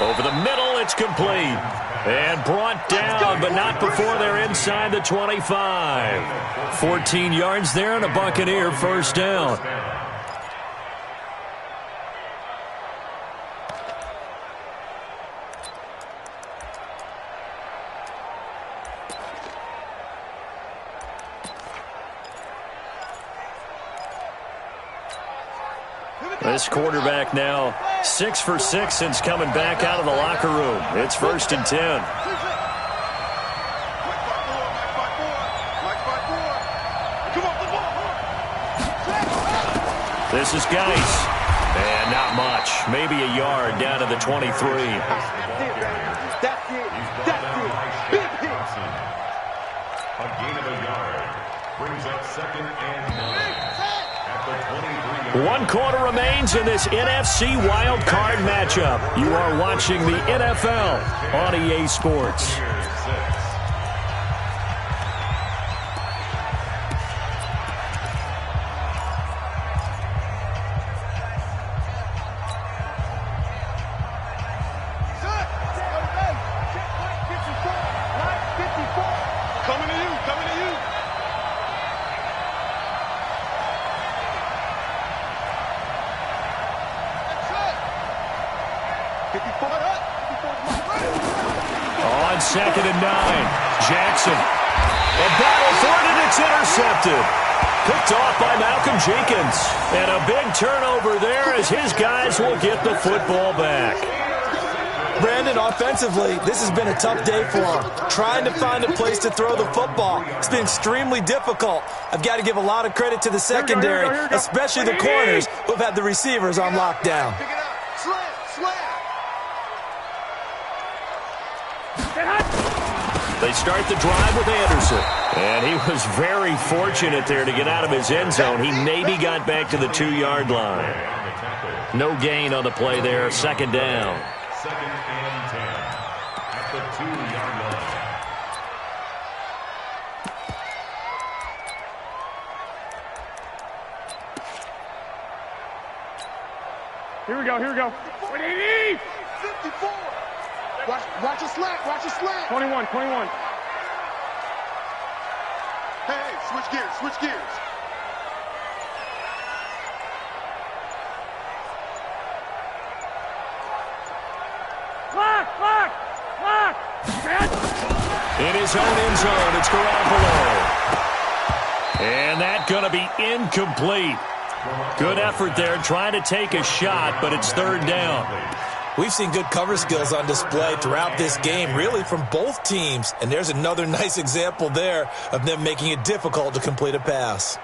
Over the middle, it's complete. And brought down, but not before they're inside the 25. 14 yards there and a Buccaneer first down. This quarterback now 6 for 6 since coming back out of the locker room. It's 1st and 10. This is Geis. And not much. Maybe a yard down to the 23. That's it. Big hit. A gain of a yard brings up 2nd and 9 at the 23. 1 quarter remains in this NFC Wildcard matchup. You are watching the NFL on EA Sports. Coming to you, coming to you. On 2nd and 9, Jackson. A battle for it, and it's intercepted. Picked off by Malcolm Jenkins. And a big turnover there as his guys will get the football back. Brandon, offensively, this has been a tough day for him. Trying to find a place to throw the football. It's been extremely difficult. I've got to give a lot of credit to the secondary, especially the corners who have had the receivers on lockdown. Pick it up. Slam. They start the drive with Anderson. And he was very fortunate there to get out of his end zone. He maybe got back to the 2-yard line. No gain on the play there. 2nd down. 2nd and 10 at the 2-yard line. Here we go. 180! 54. Watch your slant. 21. Hey, switch gears. Lock! In his own end zone, it's Garoppolo. And that's going to be incomplete. Good effort there, trying to take a shot, but it's 3rd down. We've seen good cover skills on display throughout this game, really from both teams. And there's another nice example there of them making it difficult to complete a pass.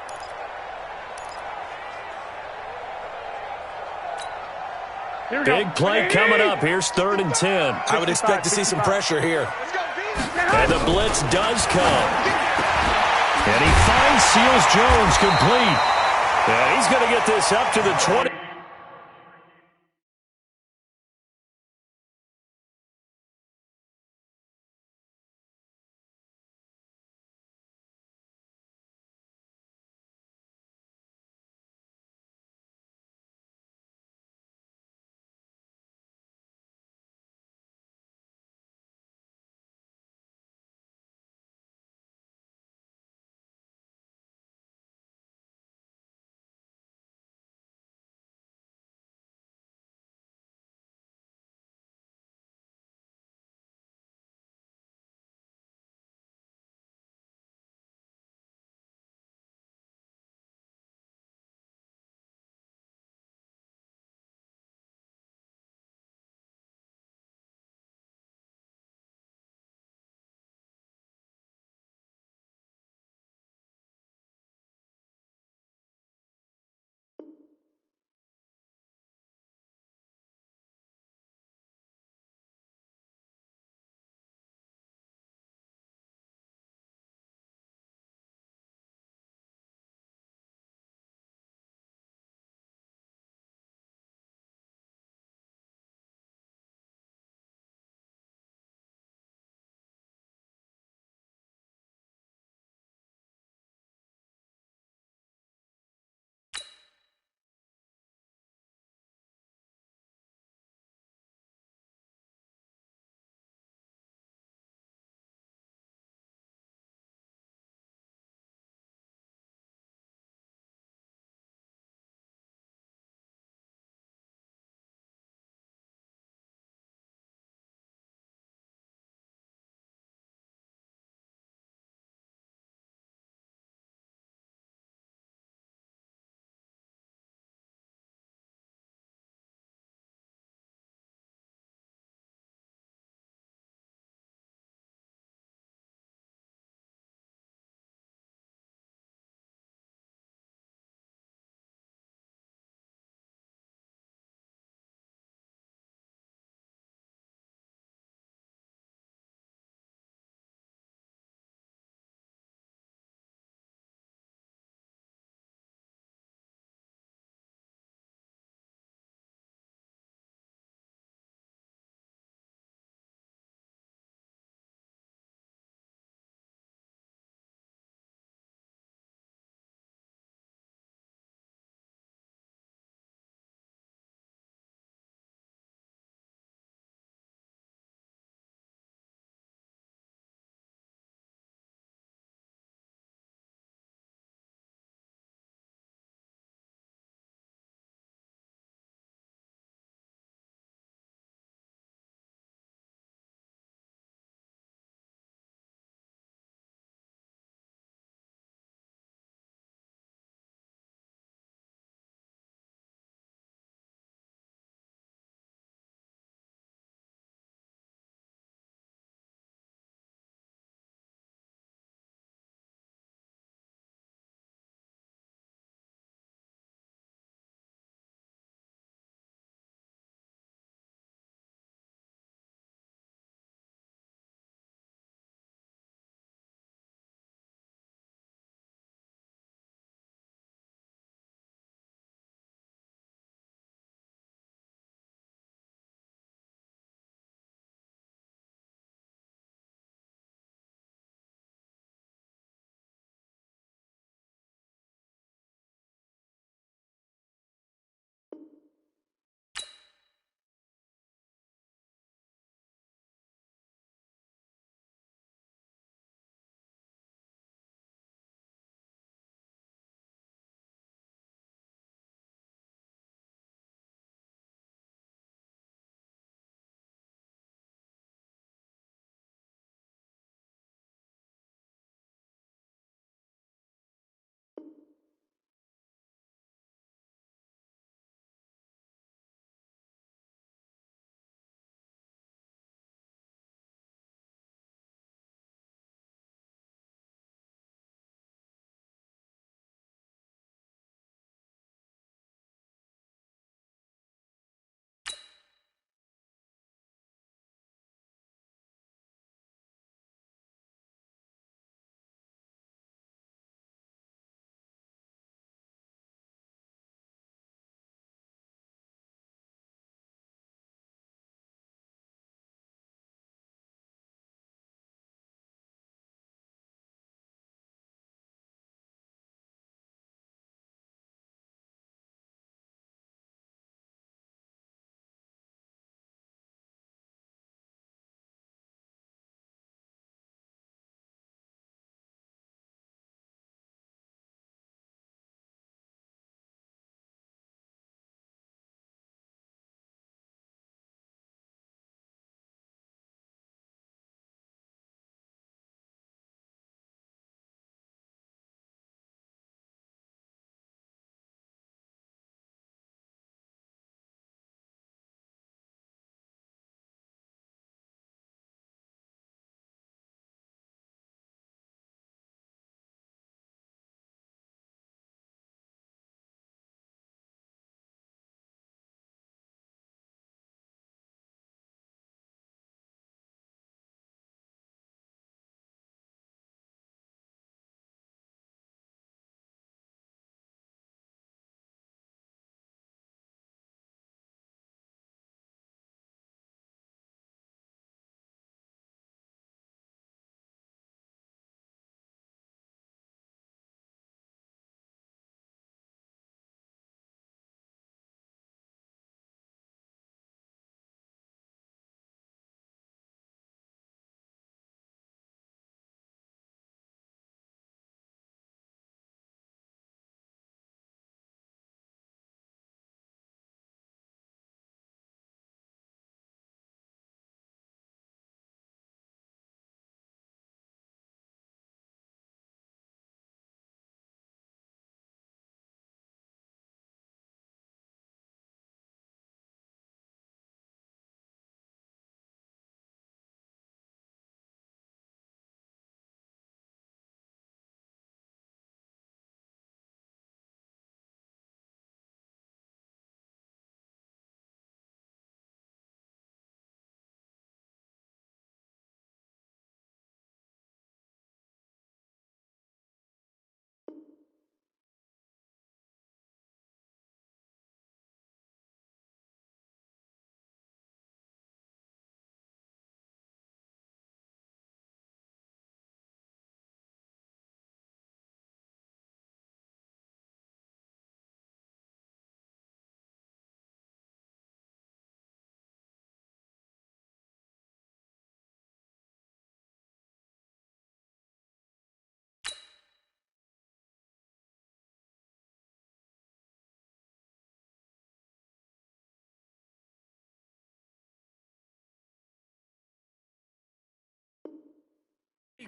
Big play coming up. Here's 3rd and 10. I would expect to see some pressure here. And the blitz does come. And he finds Seals Jones complete. And he's going to get this up to the 20.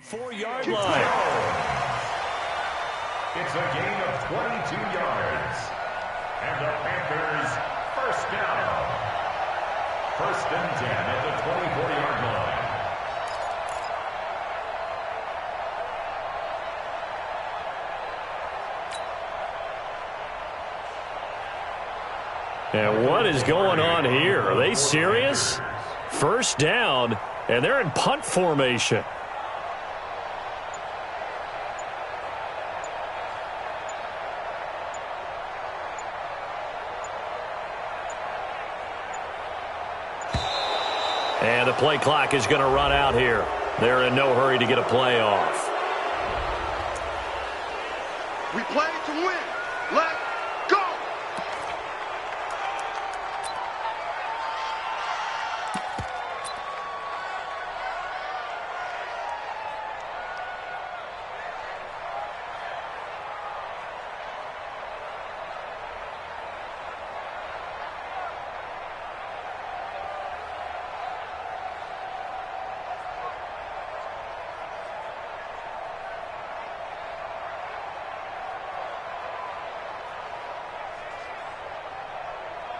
4-yard line. It's a gain of 22 yards. And the Panthers first down. First and 10 at the 24-yard line. And what is going on here? Are they serious? First down, and they're in punt formation. And the play clock is going to run out here. They're in no hurry to get a play off. We play to win. Let's go.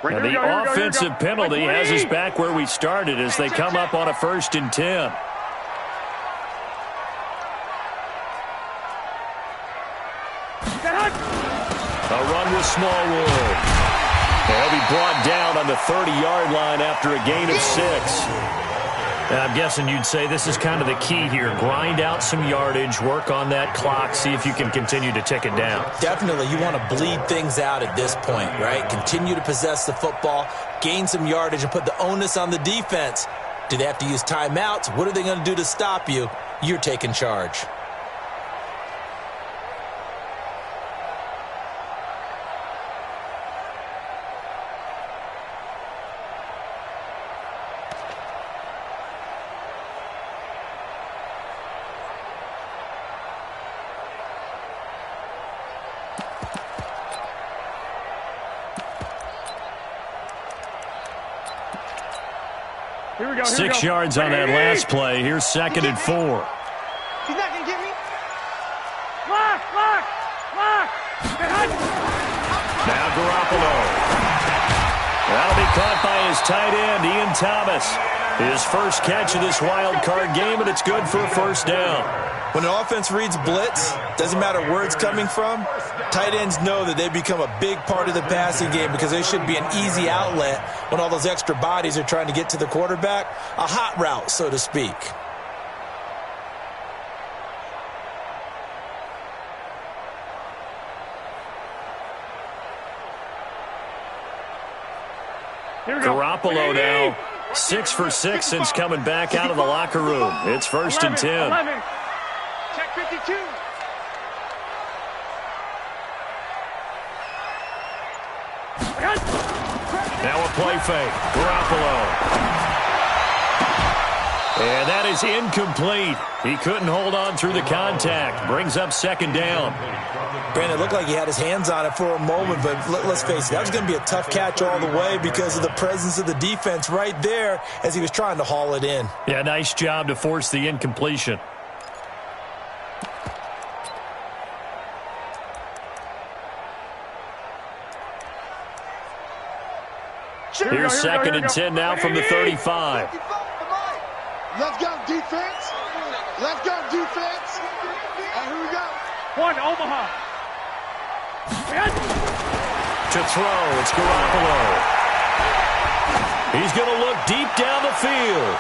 And the offensive penalty has us back where we started as they come up on a 1st and 10. A run with Smallwood. They'll be brought down on the 30-yard line after a gain of 6. I'm guessing you'd say this is kind of the key here. Grind out some yardage, work on that clock, see if you can continue to tick it down. Definitely, you want to bleed things out at this point, right? Continue to possess the football, gain some yardage, and put the onus on the defense. Do they have to use timeouts? What are they going to do to stop you? You're taking charge. Here we go. 6 yards on that last play. Here's 2nd and 4. He's not going to get me. Lock. Now Garoppolo. That'll be caught by his tight end, Ian Thomas. His first catch of this wild card game, and it's good for a 1st down. When an offense reads blitz, doesn't matter where it's coming from, tight ends know that they become a big part of the passing game because they should be an easy outlet when all those extra bodies are trying to get to the quarterback. A hot route, so to speak. Garoppolo now, 6 for 6 since coming back out of the locker room. It's 1st and 10. 11. Check 52. Now a play fake. Garoppolo. And that is incomplete. He couldn't hold on through the contact. Brings up 2nd down. Brandon, it looked like he had his hands on it for a moment, but let's face it, that was going to be a tough catch all the way because of the presence of the defense right there as he was trying to haul it in. Yeah, nice job to force the incompletion. Here's 2nd and 10 now from the 35. Let's go, defense. Let's go, defense. And here we go. 1, Omaha. To throw, it's Garoppolo. He's going to look deep down the field.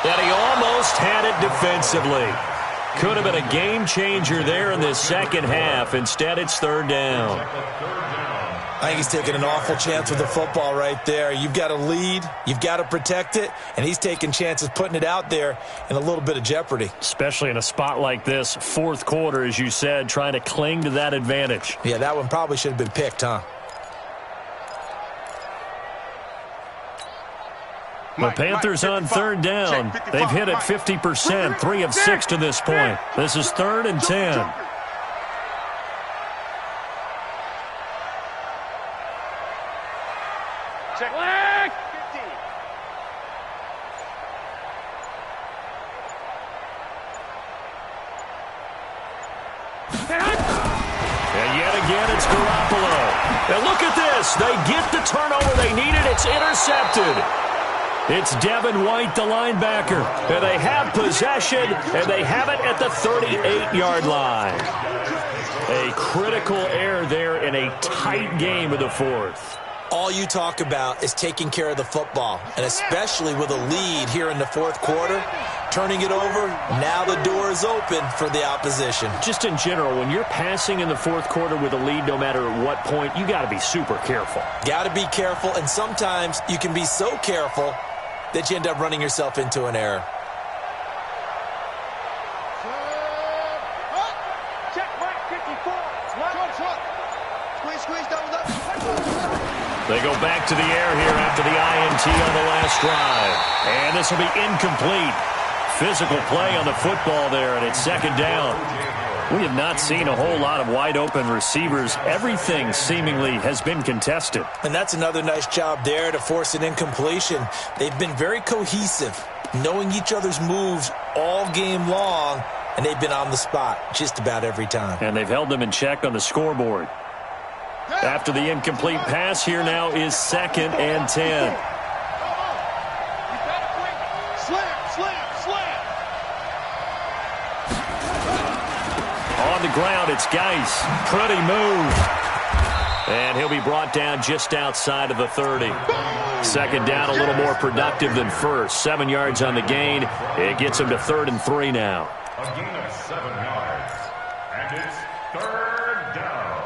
And he almost had it defensively. Could have been a game changer there in this second half. Instead, it's 3rd down. I think he's taking an awful chance with the football right there. You've got to lead, you've got to protect it, and he's taking chances putting it out there in a little bit of jeopardy. Especially in a spot like this, 4th quarter, as you said, trying to cling to that advantage. Yeah, that one probably should have been picked, huh? The Panthers on 3rd down. They've hit it 50%, 3 of 6 to this point. This is 3rd and 10. Check. Leg. 50. And look at this. They get the turnover they needed. It's intercepted. It's Devin White, the linebacker. And they have possession, and they have it at the 38-yard line. A critical error there in a tight game of the fourth. All you talk about is taking care of the football, and especially with a lead here in the fourth quarter, turning it over, now the door is open for the opposition. Just in general, when you're passing in the fourth quarter with a lead, no matter at what point, you got to be super careful. Got to be careful, and sometimes you can be so careful that you end up running yourself into an error. They go back to the air here after the INT on the last drive. And this will be incomplete. Physical play on the football there, and it's second down. We have not seen a whole lot of wide-open receivers. Everything seemingly has been contested. And that's another nice job there to force an incompletion. They've been very cohesive, knowing each other's moves all game long, and they've been on the spot just about every time. And they've held them in check on the scoreboard. After the incomplete pass, here now is 2nd and 10. On the ground, it's Geis. Pretty move. And he'll be brought down just outside of the 30. Second down, a little more productive than first. 7 yards on the gain. It gets him to 3rd and 3 now. A gain of 7 yards. And it's 3rd down.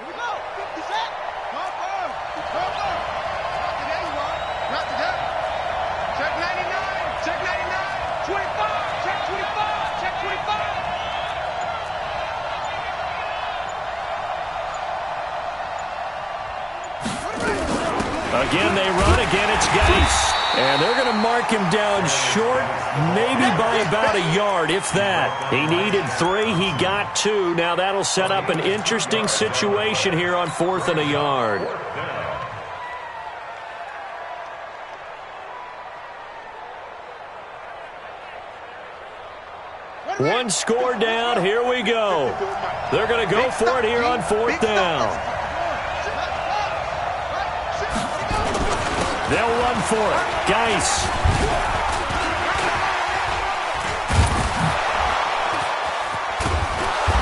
Here we go. 50 set. Confirm. Confirm. There you are. Not today. Check 99. Check 99. 25. Check 25. Check 25. Again, they run. Again, it's Geis. And they're going to mark him down short, maybe by about a yard, if that. He needed 3. He got 2. Now that'll set up an interesting situation here on 4th and a yard. One score down. Here we go. They're going to go for it here on 4th down. They'll run for it. Geis.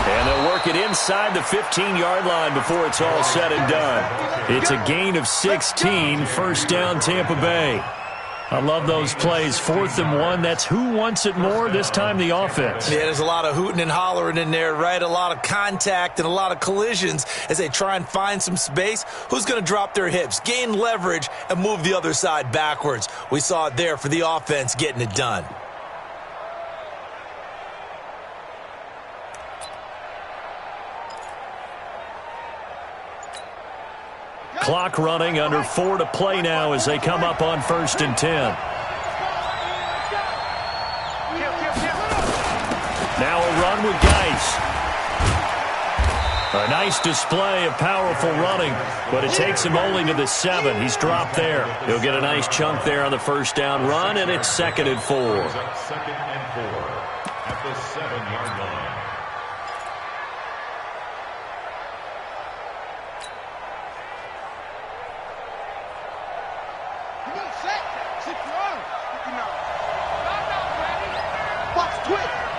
And they'll work it inside the 15-yard line before it's all said and done. It's a gain of 16. First down, Tampa Bay. I love those plays. 4th and 1. That's who wants it more, this time the offense. Yeah, there's a lot of hooting and hollering in there, right? A lot of contact and a lot of collisions as they try and find some space. Who's going to drop their hips, gain leverage, and move the other side backwards? We saw it there for the offense getting it done. Clock running, under 4 to play now as they come up on 1st and 10. Now a run with Geis. A nice display of powerful running, but it takes him only to the 7. He's dropped there. He'll get a nice chunk there on the first down run, and it's 2nd and 4. 2nd and 4 at the 7-yard line.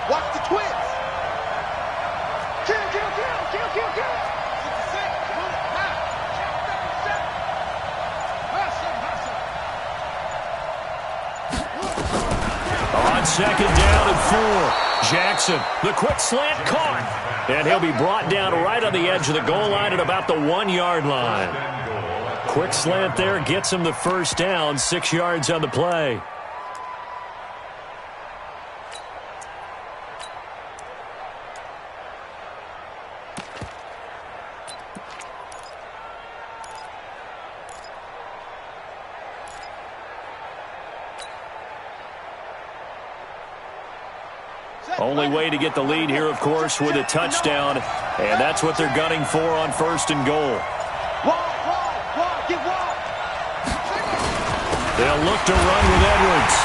Watch the twist. Kill, kill, kill, kill, kill, kill. On 2nd down and 4. Jackson, the quick slant caught. And he'll be brought down right on the edge of the goal line at about the 1-yard line. Quick slant there gets him the first down. 6 yards on the play. Only way to get the lead here, of course, with a touchdown. And that's what they're gunning for on 1st and goal. They'll look to run with Edwards.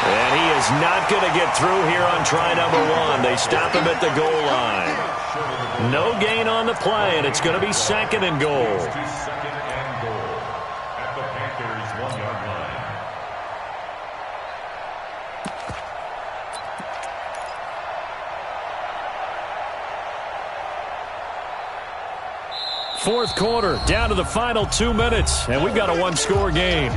And he is not going to get through here on try number 1. They stop him at the goal line. No gain on the play, and it's going to be 2nd and goal. Second and goal at the Panthers' 1-yard line. Fourth quarter, down to the final 2 minutes, and we've got a one-score game.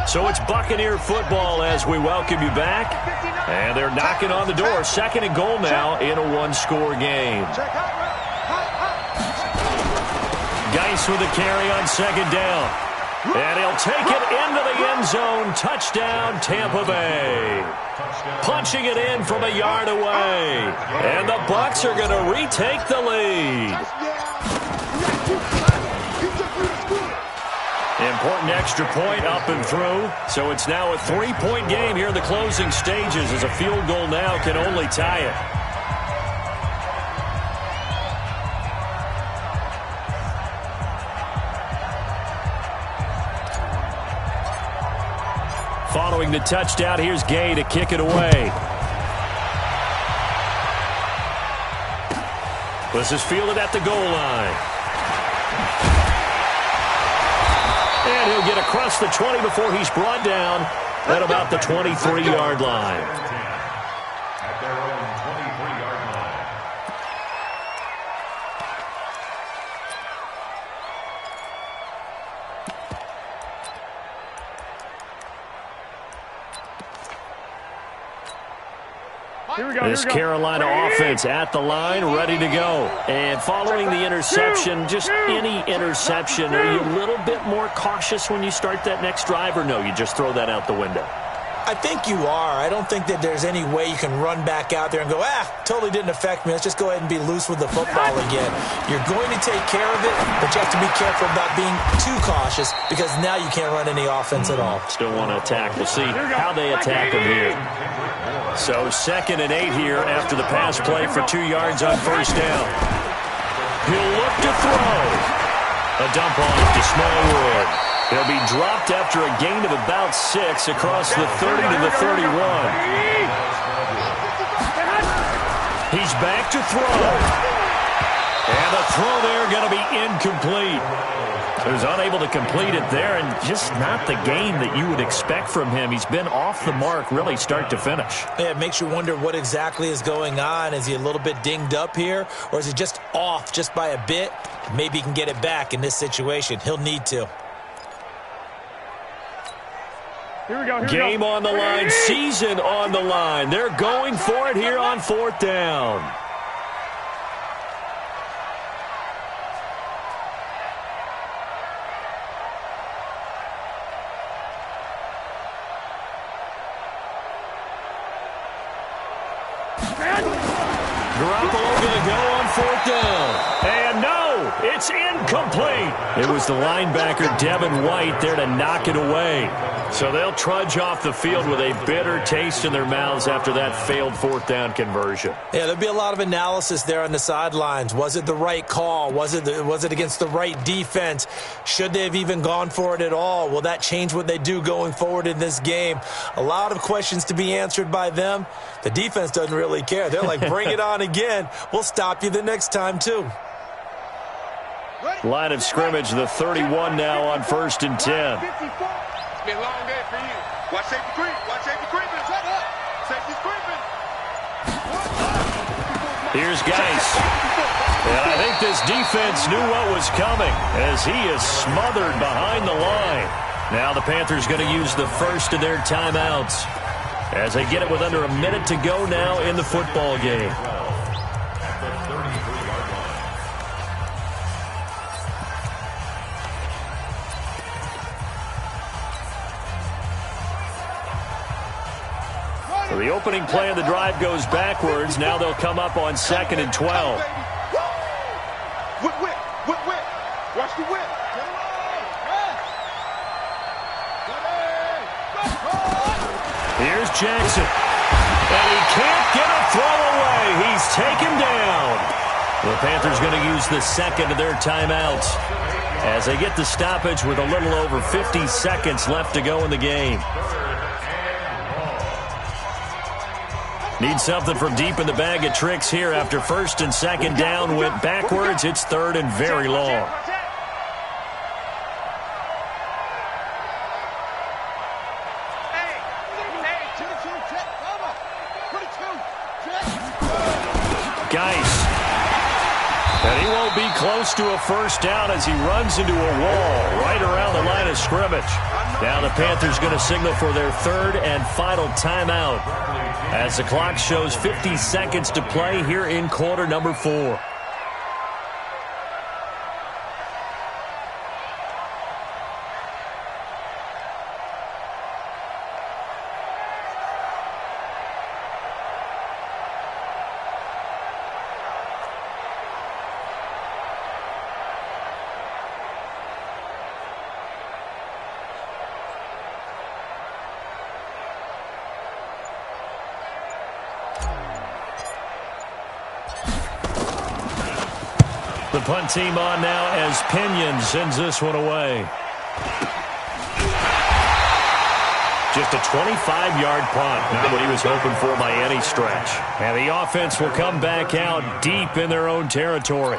So it's Buccaneer football as we welcome you back. And they're knocking on the door. 2nd and goal now in a one-score game. Geis with a carry on 2nd down. And he'll take it into the end zone. Touchdown, Tampa Bay. Punching it in from a yard away. And the Bucs are going to retake the lead. Important extra point up and through. So it's now a 3-point game here in the closing stages as a field goal now can only tie it. Following the touchdown, here's Gay to kick it away. This is fielded at the goal line. And he'll get across the 20 before he's brought down at about the 23-yard line. At their own 23-yard line. This Carolina offense at the line, ready to go. And following the interception, just any interception, are you a little bit more cautious when you start that next drive, or no, you just throw that out the window? I think you are. I don't think that there's any way you can run back out there and go, totally didn't affect me. Let's just go ahead and be loose with the football again. You're going to take care of it, but you have to be careful about being too cautious because now you can't run any offense at all. Still want to attack. We'll see how they attack him here. So 2nd and 8 here after the pass play for 2 yards on 1st down. He'll look to throw. A dump off to Smallwood. He'll be dropped after a gain of about 6 across the 30 to the 31. He's back to throw. And the throw there going to be incomplete. He was unable to complete it there, and just not the game that you would expect from him. He's been off the mark really start to finish. Yeah, it makes you wonder what exactly is going on. Is he a little bit dinged up here, or is he just off just by a bit? Maybe he can get it back in this situation. He'll need to. Here we go. Game on the line, season on the line. They're going for it here on 4th down. Garoppolo going to go on 4th down. And no, it's incomplete. It was the linebacker, Devin White, there to knock it away. So they'll trudge off the field with a bitter taste in their mouths after that failed 4th down conversion. Yeah, there'll be a lot of analysis there on the sidelines. Was it the right call? Was it against the right defense? Should they have even gone for it at all? Will that change what they do going forward in this game? A lot of questions to be answered by them. The defense doesn't really care. They're like, bring it on again. We'll stop you the next time, too. Line of scrimmage, the 31 now on 1st and 10. Be a long day for you. Watch safety creep. Watch safety creeping. Shut up. Safety's creeping. Here's Geis. And I think this defense knew what was coming as he is smothered behind the line. Now the Panthers going to use the first of their timeouts as they get it with under a minute to go now in the football game. The opening play of the drive goes backwards. Now they'll come up on 2nd and 12. Whip. Watch the whip. Here's Jackson. And he can't get a throw away. He's taken down. The Panthers going to use the second of their timeouts as they get the stoppage with a little over 50 seconds left to go in the game. Need something from deep in the bag of tricks here after first and second down went backwards. It's third and very long. Geis. And he won't be close to a first down as he runs into a wall right around the line of scrimmage. Now the Panthers going to signal for their third and final timeout as the clock shows 50 seconds to play here in quarter number 4. The punt team on now as Pinion sends this one away. Just a 25-yard punt. Not what he was hoping for by any stretch. And the offense will come back out deep in their own territory.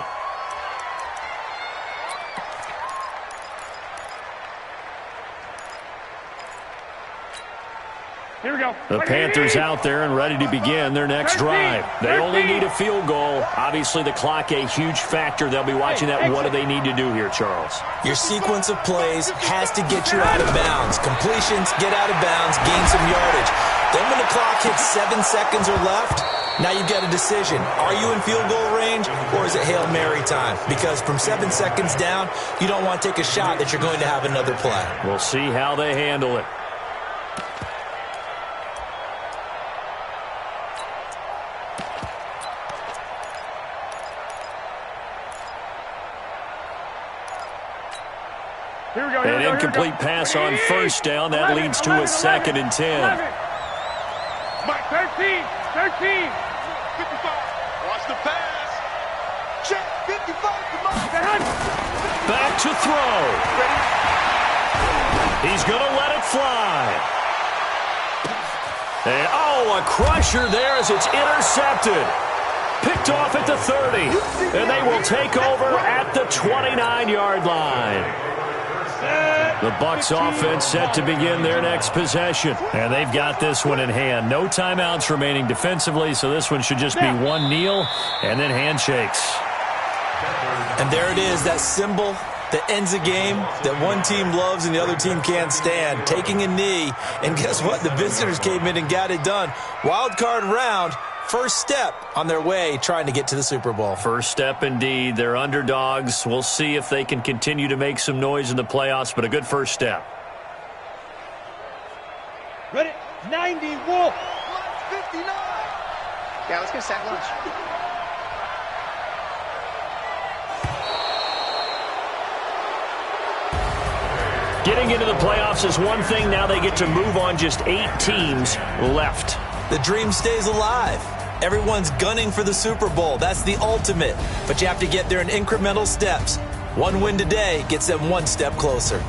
Here we go. The Panthers out there and ready to begin their next drive. They only need a field goal. Obviously, the clock a huge factor. They'll be watching that. What do they need to do here, Charles? Your sequence of plays has to get you out of bounds. Completions, get out of bounds, gain some yardage. Then when the clock hits 7 seconds or left, now you've got a decision. Are you in field goal range or is it Hail Mary time? Because from 7 seconds down, you don't want to take a shot that you're going to have another play. We'll see how they handle it. An incomplete pass on first down. That leads to a 2nd and 10. Mike, 13. 55. Watch the pass. Check. 55. Back to throw. He's going to let it fly. And, a crusher there as it's intercepted. Picked off at the 30. And they will take over at the 29-yard line. The Bucs offense set to begin their next possession. And they've got this one in hand. No timeouts remaining defensively, so this one should just be one kneel and then handshakes. And there it is, that symbol that ends a game that one team loves and the other team can't stand. Taking a knee, and guess what? The visitors came in and got it done. Wild card round. First step on their way trying to get to the Super Bowl. First step indeed. They're underdogs. We'll see if they can continue to make some noise in the playoffs, but a good first step. Ready? 90, Wolf. 59. Yeah, let's go sack lunch. Getting into the playoffs is one thing. Now they get to move on. Just 8 teams left. The dream stays alive. Everyone's gunning for the Super Bowl. That's the ultimate. But you have to get there in incremental steps. One win today gets them one step closer.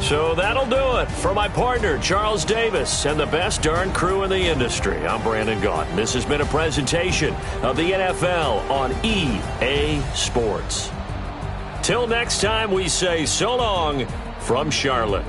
So that'll do it for my partner, Charles Davis, and the best darn crew in the industry. I'm Brandon Gaudin. This has been a presentation of the NFL on EA Sports. Till next time, we say so long from Charlotte.